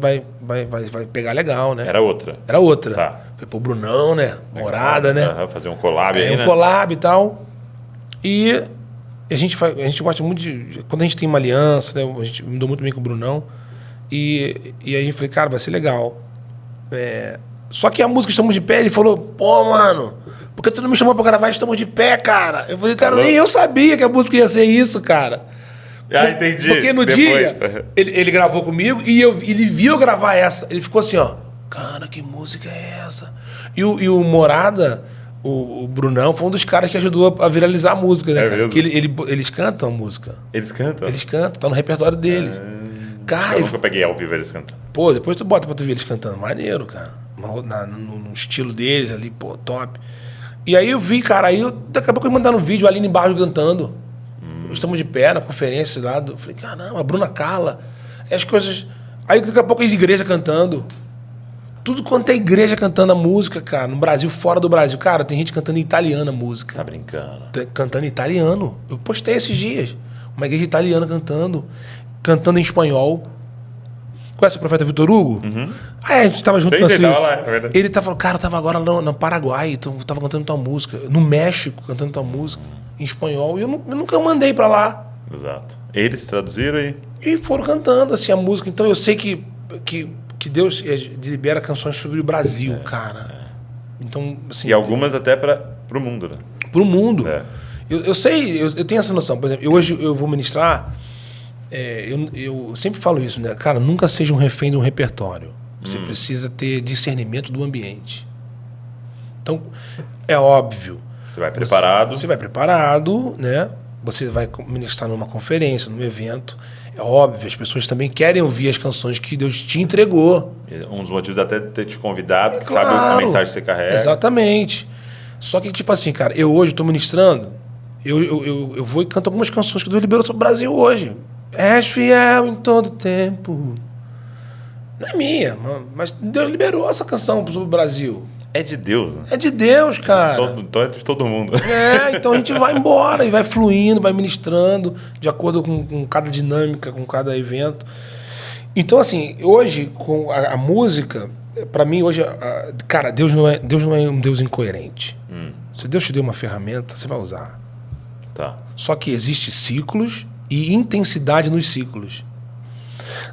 pegar legal, né? Era outra. Era outra. Tá. Falei, pô, Brunão, né? Morada, né? Fazer um collab aí, né? Um collab e tal. E a gente gosta muito de... Quando a gente tem uma aliança, né? A gente me deu muito bem com o Brunão. E aí a gente falei, cara, vai ser legal. Só que a música Estamos de Pé, ele falou, pô, mano, por que tu não me chamou pra gravar Estamos de Pé, cara? Eu falei, cara, nem eu sabia que a música ia ser isso, cara. Entendi. Porque no dia, ele gravou comigo e ele viu eu gravar essa. Ele ficou assim, ó, cara, que música é essa? E o Morada, o Brunão, foi um dos caras que ajudou a viralizar a música, né, cara? Porque eles cantam a música. Eles cantam? Eles cantam, tá no repertório deles. Cara, eu nunca peguei ao vivo eles cantando. Pô, depois tu bota pra tu ver eles cantando. Maneiro, cara. No estilo deles ali, pô, top. E aí eu vi, cara, daqui a pouco eles mandaram um vídeo, a Aline Barros cantando. Estamos de Pé na conferência lá. Eu falei, caramba, a Bruna Carla. As coisas... Aí daqui a pouco as igrejas cantando. Tudo quanto é igreja cantando a música, cara. No Brasil, fora do Brasil. Cara, tem gente cantando em italiano a música. Tá brincando. Cantando em italiano. Eu postei esses dias. Uma igreja italiana cantando. Cantando em espanhol. Conhece o profeta Vitor Hugo? A gente tava junto na Suíça. Ele tava, cara, eu tava agora no Paraguai, então tava cantando tua música. No México, cantando tua música. Em espanhol. E eu nunca mandei pra lá. Exato. Eles traduziram aí. E foram cantando, assim, a música. Então eu sei que Deus libera canções sobre o Brasil, cara. Então, assim... E algumas até pro mundo, né? Pro mundo. Eu sei, eu tenho essa noção. Por exemplo, hoje eu vou ministrar... eu sempre falo isso, né? Cara, nunca seja um refém de um repertório. Você precisa ter discernimento do ambiente. Então, é óbvio. Você vai preparado. Você vai preparado, né? Você vai ministrar numa conferência, num evento. É óbvio, as pessoas também querem ouvir as canções que Deus te entregou. Um dos motivos até de ter te convidado, que sabe a mensagem que você carrega. Exatamente. Só que, tipo assim, cara, eu hoje estou ministrando, eu vou e canto algumas canções que Deus liberou sobre o Brasil hoje. És fiel em todo tempo. Não é minha, mas Deus liberou essa canção sobre o Brasil. É de Deus, né? É de Deus, cara. Então é de todo mundo. Então a gente vai embora e vai fluindo, vai ministrando de acordo com cada dinâmica, com cada evento. Então, assim, hoje, com a música, pra mim, hoje, cara, Deus não é um Deus incoerente. Se Deus te deu uma ferramenta, você vai usar. Tá. Só que existe ciclos e intensidade nos ciclos.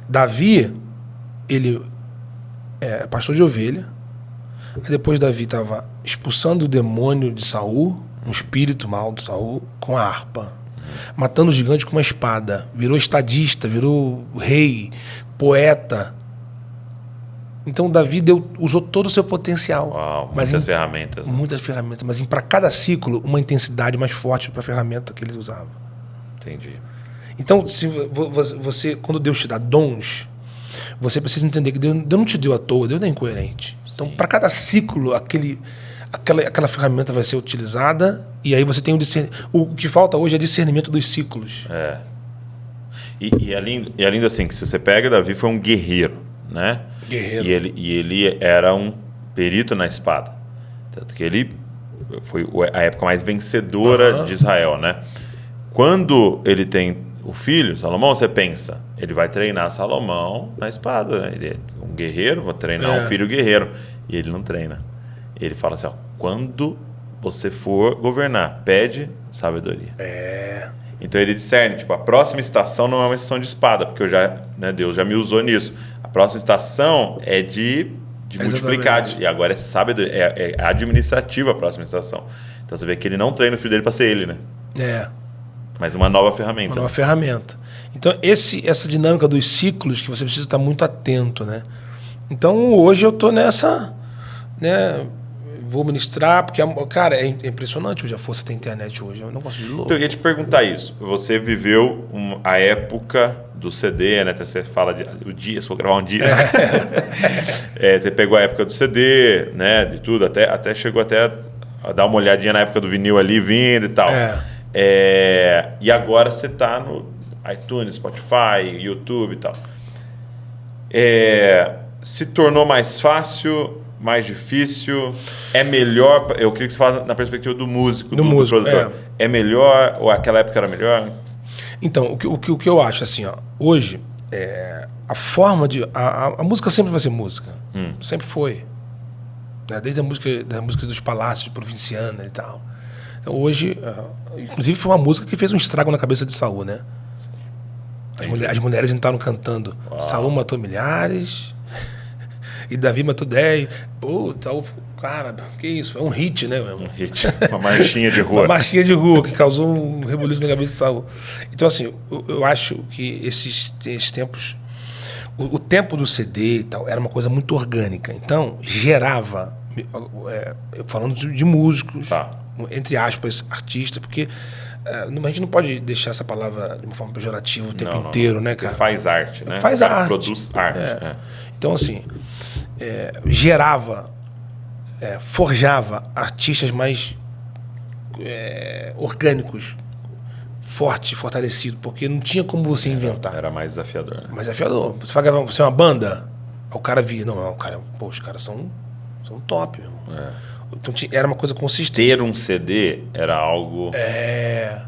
Davi, ele é pastor de ovelha. Aí depois Davi estava expulsando o demônio de Saul, um espírito mal de Saul, com a harpa. matando o gigante com uma espada. Virou estadista, virou rei, poeta. Então Davi usou todo o seu potencial. Uau, muitas ferramentas. Né? Muitas ferramentas, mas para cada ciclo, uma intensidade mais forte para a ferramenta que ele usava. Entendi. Então, se você, quando Deus te dá dons, você precisa entender que Deus não te deu à toa, Deus não é incoerente. Então, para cada ciclo, aquela ferramenta vai ser utilizada, e aí você tem o que falta hoje é discernimento dos ciclos. E é lindo assim, que se você pega, Davi foi um guerreiro, né? Guerreiro. E ele era um perito na espada. Tanto que ele foi a época mais vencedora de Israel, né? Quando ele tem o filho, Salomão, você pensa, ele vai treinar Salomão na espada, né? Ele é um guerreiro, vai treinar um filho guerreiro. E ele não treina. Ele fala assim, ó, quando você for governar, pede sabedoria. Então ele discerne, tipo, a próxima estação não é uma estação de espada, porque Deus já me usou nisso. A próxima estação é de multiplicar, e agora é sabedoria, é administrativa a próxima estação. Então você vê que ele não treina o filho dele para ser ele, né? Mas uma nova ferramenta. Uma nova ferramenta. Então, essa dinâmica dos ciclos que você precisa estar muito atento, né? Então, hoje eu estou nessa, né? Vou ministrar, porque, cara, é impressionante hoje a força da internet hoje. É um negócio de louco. Então, eu ia te perguntar isso. Você viveu a época do CD, né? Você fala o dia, se for gravar um disco. Você pegou a época do CD, né? De tudo, até chegou até a dar uma olhadinha na época do vinil ali vindo e tal. E agora você está no iTunes, Spotify, YouTube e tal. Se tornou mais fácil, mais difícil? É melhor? Eu queria que você falasse na perspectiva do músico, do produtor. É melhor ou aquela época era melhor? Então, o que eu acho assim, ó, hoje, a forma de... A música sempre vai ser música. Sempre foi. Né? Desde a música dos palácios, provinciana e tal. Então, hoje, inclusive foi uma música que fez um estrago na cabeça de Saul, né? As mulheres entraram cantando. Uau. Saul matou milhares e Davi matou 10. Pô, Saul, cara, que isso? É um hit, né? Um hit, uma marchinha de rua. Uma marchinha de rua que causou um rebuliço na cabeça de Saul. Então, assim, eu acho que esses tempos... O tempo do CD e tal era uma coisa muito orgânica. Então, gerava... falando de músicos... entre aspas, artista, porque a gente não pode deixar essa palavra de uma forma pejorativa o tempo inteiro, né, cara? Faz arte, né? Faz arte. Produz arte. Então, assim, gerava, forjava artistas mais orgânicos, fortes, fortalecidos, porque não tinha como você inventar. Era mais desafiador. Né? Mais desafiador. Você vai gravar, você é uma banda, o cara via, os caras são top, meu irmão. Então era uma coisa consistente. Ter um CD era algo...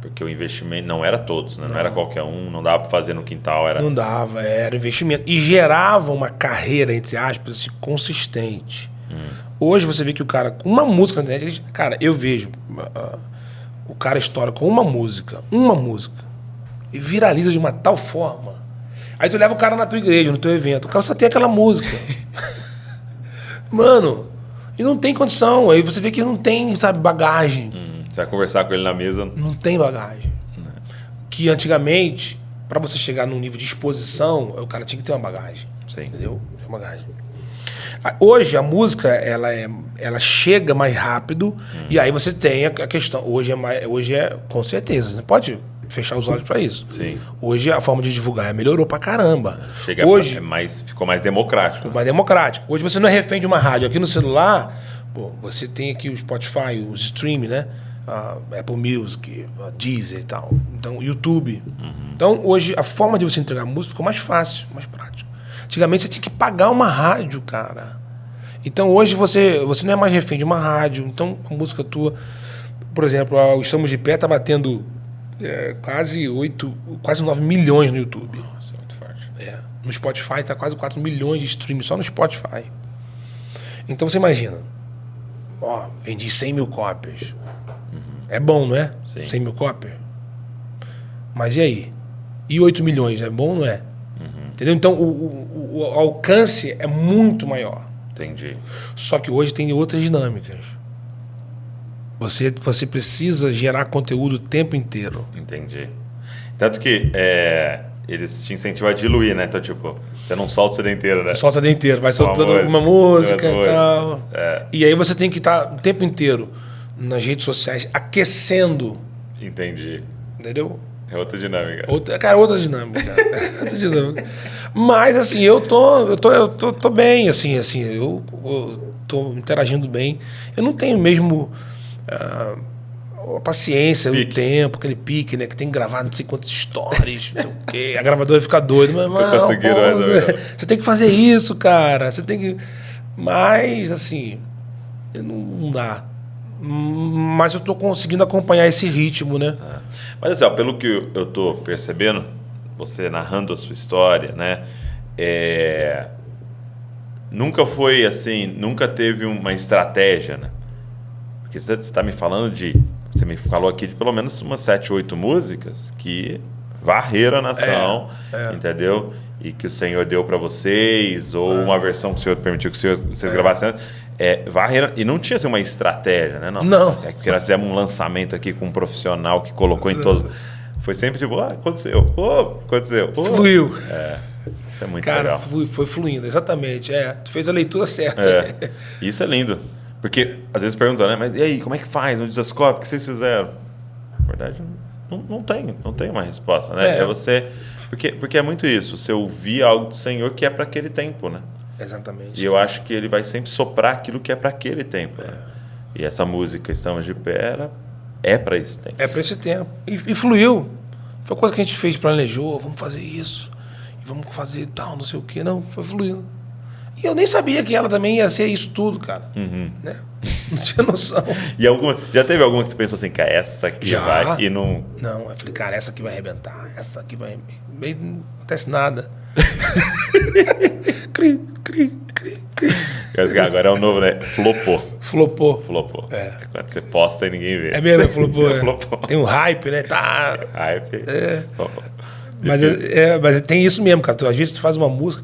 Porque o investimento não era todos, né? Não era qualquer um, não dava para fazer no quintal. Não dava, era investimento. E gerava uma carreira, entre aspas, assim, consistente. Hoje você vê que o cara, com uma música na internet, cara, eu vejo, o cara estoura com uma música, e viraliza de uma tal forma. Aí tu leva o cara na tua igreja, no teu evento, o cara só tem aquela música. Mano... E não tem condição. Aí você vê que não tem, sabe, bagagem. Você vai conversar com ele na mesa. Não tem bagagem. Que antigamente, para você chegar num nível de exposição, o cara tinha que ter uma bagagem. Sim. Entendeu? Uma bagagem. Hoje a música ela chega mais rápido e aí você tem a questão. Hoje é com certeza. Você pode fechar os olhos para isso. Sim. Hoje a forma de divulgar melhorou pra caramba. Hoje ficou mais democrático. Ficou mais democrático. Hoje você não é refém de uma rádio. Aqui no celular, você tem aqui o Spotify, o streaming, né? A Apple Music, a Deezer e tal. Então, YouTube. Então, hoje a forma de você entregar música ficou mais fácil, mais prático. Antigamente você tinha que pagar uma rádio, cara. Então, hoje você não é mais refém de uma rádio. Então, a música tua, por exemplo, o Estamos de Pé tá batendo quase 9 milhões no YouTube. Nossa, é muito forte. No Spotify tá quase 4 milhões de streams só no Spotify. Então você imagina, vendi 100 mil cópias. É bom, não é? Sim. 100 mil cópias. Mas e aí? E 8 milhões, é bom ou não é? Entendeu? Então o alcance é muito maior. Entendi. Só que hoje tem outras dinâmicas. Você precisa gerar conteúdo o tempo inteiro. Entendi. Tanto que eles te incentivam a diluir, né? Então, tipo, você não solta o CD inteiro, né? Solta o dia inteiro, vai soltando uma música e tal. E aí você tem que estar o tempo inteiro nas redes sociais aquecendo. Entendi. Entendeu? É outra dinâmica. Outra dinâmica. Outra dinâmica. Mas, assim, eu tô bem, assim, eu tô interagindo bem. Eu não tenho mesmo a paciência, o tempo, aquele pique, né? Que tem que gravar não sei quantos stories, não sei o quê. A gravadora fica doida. Mas, você tem que fazer isso, cara. Você tem que... Mas, assim, não dá. Mas eu tô conseguindo acompanhar esse ritmo, né? Mas assim, ó, pelo que eu tô percebendo, você narrando a sua história, né? Nunca foi assim, nunca teve uma estratégia, né? Porque você está me falando você me falou aqui de pelo menos umas 7, 8 músicas que varreram a nação, entendeu? E que o Senhor deu para vocês, ou uma versão que o Senhor permitiu que vocês gravassem antes. Varreram, e não tinha assim, uma estratégia, né? Não. É que nós fizemos um lançamento aqui com um profissional que colocou em todos. Foi sempre tipo, aconteceu. Aconteceu. Fluiu. Isso é muito legal. Foi fluindo, exatamente. Tu fez a leitura certa. Isso é lindo. Porque às vezes perguntam, né? Mas e aí, como é que faz no Dizascope? O que vocês fizeram? Na verdade, não tem uma resposta, né? Você. Porque é muito isso. Você ouvir algo do Senhor que é para aquele tempo, né? Exatamente. E eu acho que ele vai sempre soprar aquilo que é para aquele tempo. Né? E essa música, Estamos de Pé, é para esse tempo. É para esse tempo. E fluiu. Foi coisa que a gente fez, planejou, vamos fazer isso, e vamos fazer tal, não sei o quê. Não, foi fluindo. E eu nem sabia que ela também ia ser isso tudo, cara. Né? Não tinha noção. E já teve alguma que você pensou assim, cara, essa aqui vai e não... Não, eu falei, cara, essa aqui vai arrebentar, essa aqui vai... Não acontece nada. Cri. Agora é o novo, né? Flopou. Quando você posta e ninguém vê. É mesmo, flopou. Flopou. Tem um hype, né? Tá. Hype. Mas tem isso mesmo, cara. Às vezes tu faz uma música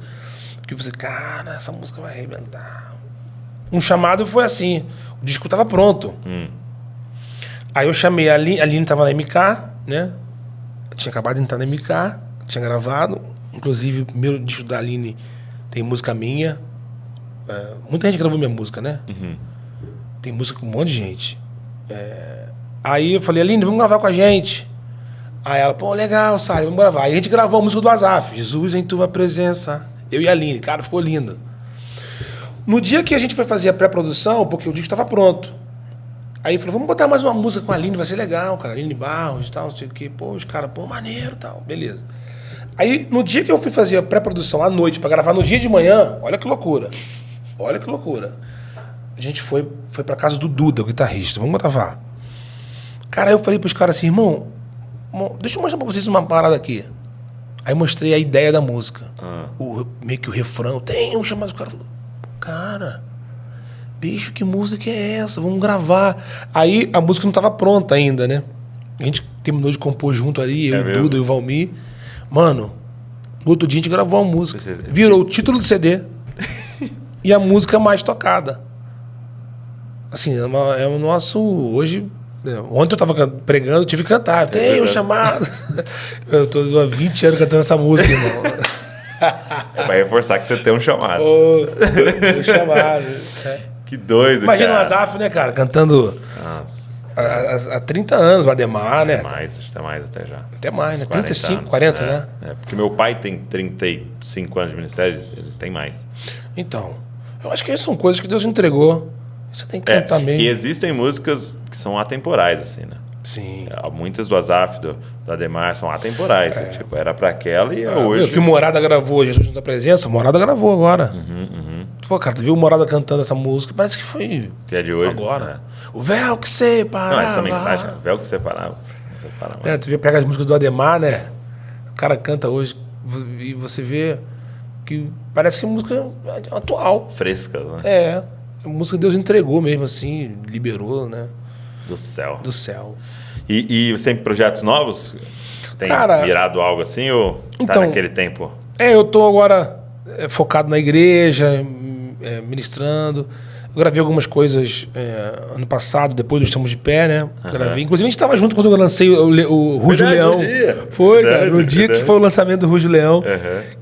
que você, cara, essa música vai arrebentar. Um chamado foi assim. O disco tava pronto. Aí eu chamei a Aline tava na MK, né? Eu tinha acabado de entrar na MK, tinha gravado. Inclusive, o primeiro disco da Aline tem música minha. Muita gente gravou minha música, né? Tem música com um monte de gente. Aí eu falei, Aline, vamos gravar com a gente. Aí ela, pô, legal, Sara, vamos gravar. Aí a gente gravou a música do Azaf, Jesus em Tua Presença. Eu e a Aline, cara, ficou lindo. No dia que a gente foi fazer a pré-produção, porque o disco estava pronto. Aí falou, vamos botar mais uma música com a Aline, vai ser legal, cara. Aline Barros e tal, não sei o quê. Pô, os caras, maneiro e tal, beleza. Aí, no dia que eu fui fazer a pré-produção à noite, pra gravar no dia de manhã, olha que loucura. A gente foi pra casa do Duda, o guitarrista, vamos gravar. Cara, aí eu falei pros caras assim, irmão, deixa eu mostrar pra vocês uma parada aqui. Aí mostrei a ideia da música. Meio que o refrão, tem um chamado, o cara falou, cara, bicho, que música é essa? Vamos gravar. Aí a música não tava pronta ainda, né? A gente terminou de compor junto ali, eu, o Duda e o Valmir. Mano, no outro dia a gente gravou a música. Virou o título do CD e a música mais tocada. Assim, é o nosso... Hoje... Ontem eu tava pregando, eu tive que cantar. Tem um chamado. Eu tô há 20 anos cantando essa música, irmão. Vai reforçar que você tem um chamado. Um chamado. Que doido, Imagina cara. o Azaf, né, cara? Cantando... Nossa. Há 30 anos, o Ademar, né? Até mais até já. Até mais, né? 35, anos, 40, né? Porque meu pai tem 35 anos de ministério, eles têm mais. Então, eu acho que são coisas que Deus entregou. Você tem que cantar mesmo. E existem músicas que são atemporais, assim, né? Sim. Muitas do Azaf, do Ademar, são atemporais. Tipo, era pra aquela e hoje... O que o Morada gravou, Jesus na Presença, o Morada gravou agora. Pô, cara, tu viu o Morada cantando essa música, parece que foi... Que é de hoje. Agora. O véu que separava. Não, essa mensagem, o véu que separava. Tu vê, pega as músicas do Ademar, né? O cara canta hoje e você vê que parece que é música atual. Frescas, né? A música que Deus entregou mesmo, assim, liberou, né? Do céu. E você tem projetos novos? Tem virado algo assim ou tá então, naquele tempo? Eu tô agora focado na igreja, ministrando. Eu gravei algumas coisas ano passado, depois do Estamos de Pé, né? Gravei. Inclusive, a gente estava junto quando eu lancei o Rujo Leão. Foi, cara. No dia que foi o lançamento do Rujo Leão,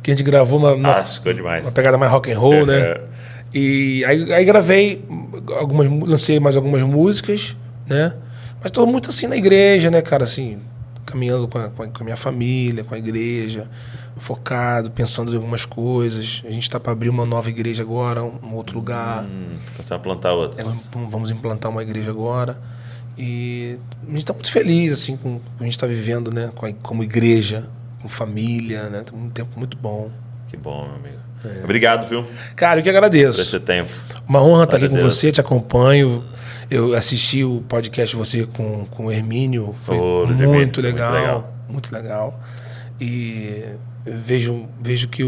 que a gente gravou uma pegada mais rock and roll, né? E aí gravei lancei mais algumas músicas, né? Mas tô muito assim na igreja, né, cara? Assim, caminhando com a minha família, com a igreja, focado, pensando em algumas coisas. A gente está para abrir uma nova igreja agora, um outro lugar. Pensando em plantar outras. Vamos implantar uma igreja agora. E a gente está muito feliz assim, com o que a gente está vivendo, né? Como igreja, com família, né? Tá um tempo muito bom. Que bom, meu amigo. Obrigado, viu? Cara, eu que agradeço. Por esse tempo. Uma honra estar aqui com você, te acompanho. Eu assisti o podcast de você com o Hermínio. Foi muito legal. Muito legal. E eu vejo que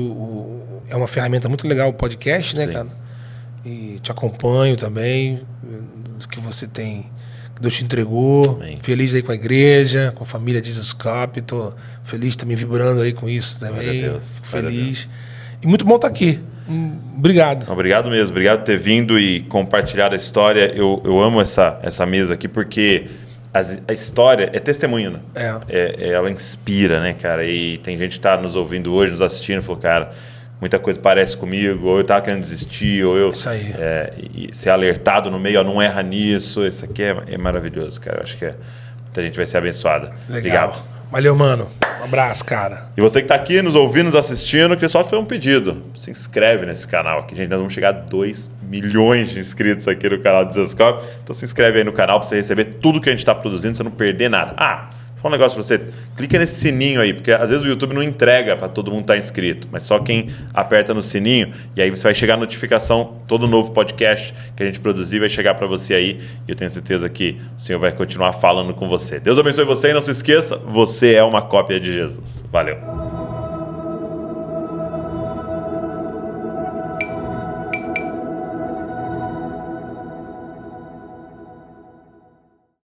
é uma ferramenta muito legal o podcast, né, cara? E te acompanho também. Do que você tem, que Deus te entregou. Amém. Feliz aí com a igreja, com a família Jesus Cop. Tô feliz também, vibrando aí com isso também. Deus. Feliz. E muito bom estar aqui. Obrigado. Obrigado mesmo. Obrigado por ter vindo e compartilhado a história. Eu amo essa mesa aqui porque a história é testemunho, né? Ela inspira, né, cara? E tem gente que está nos ouvindo hoje, nos assistindo, e falou, cara, muita coisa parece comigo, ou eu estava querendo desistir, ou eu e ser alertado no meio, ó, não erra nisso. Isso aqui é maravilhoso, cara. Eu acho que muita gente vai ser abençoada. Legal. Obrigado. Valeu, mano. Um abraço, cara. E você que está aqui nos ouvindo, nos assistindo, que só foi um pedido. Se inscreve nesse canal aqui, gente. Nós vamos chegar a 2 milhões de inscritos aqui no canal do Jesus Cop. Então se inscreve aí no canal para você receber tudo que a gente está produzindo, você não perder nada. Vou falar um negócio para você. Clica nesse sininho aí, porque às vezes o YouTube não entrega para todo mundo estar inscrito, mas só quem aperta no sininho, e aí você vai chegar a notificação, todo novo podcast que a gente produzir vai chegar para você aí, e eu tenho certeza que o Senhor vai continuar falando com você. Deus abençoe você e não se esqueça, você é uma cópia de Jesus. Valeu.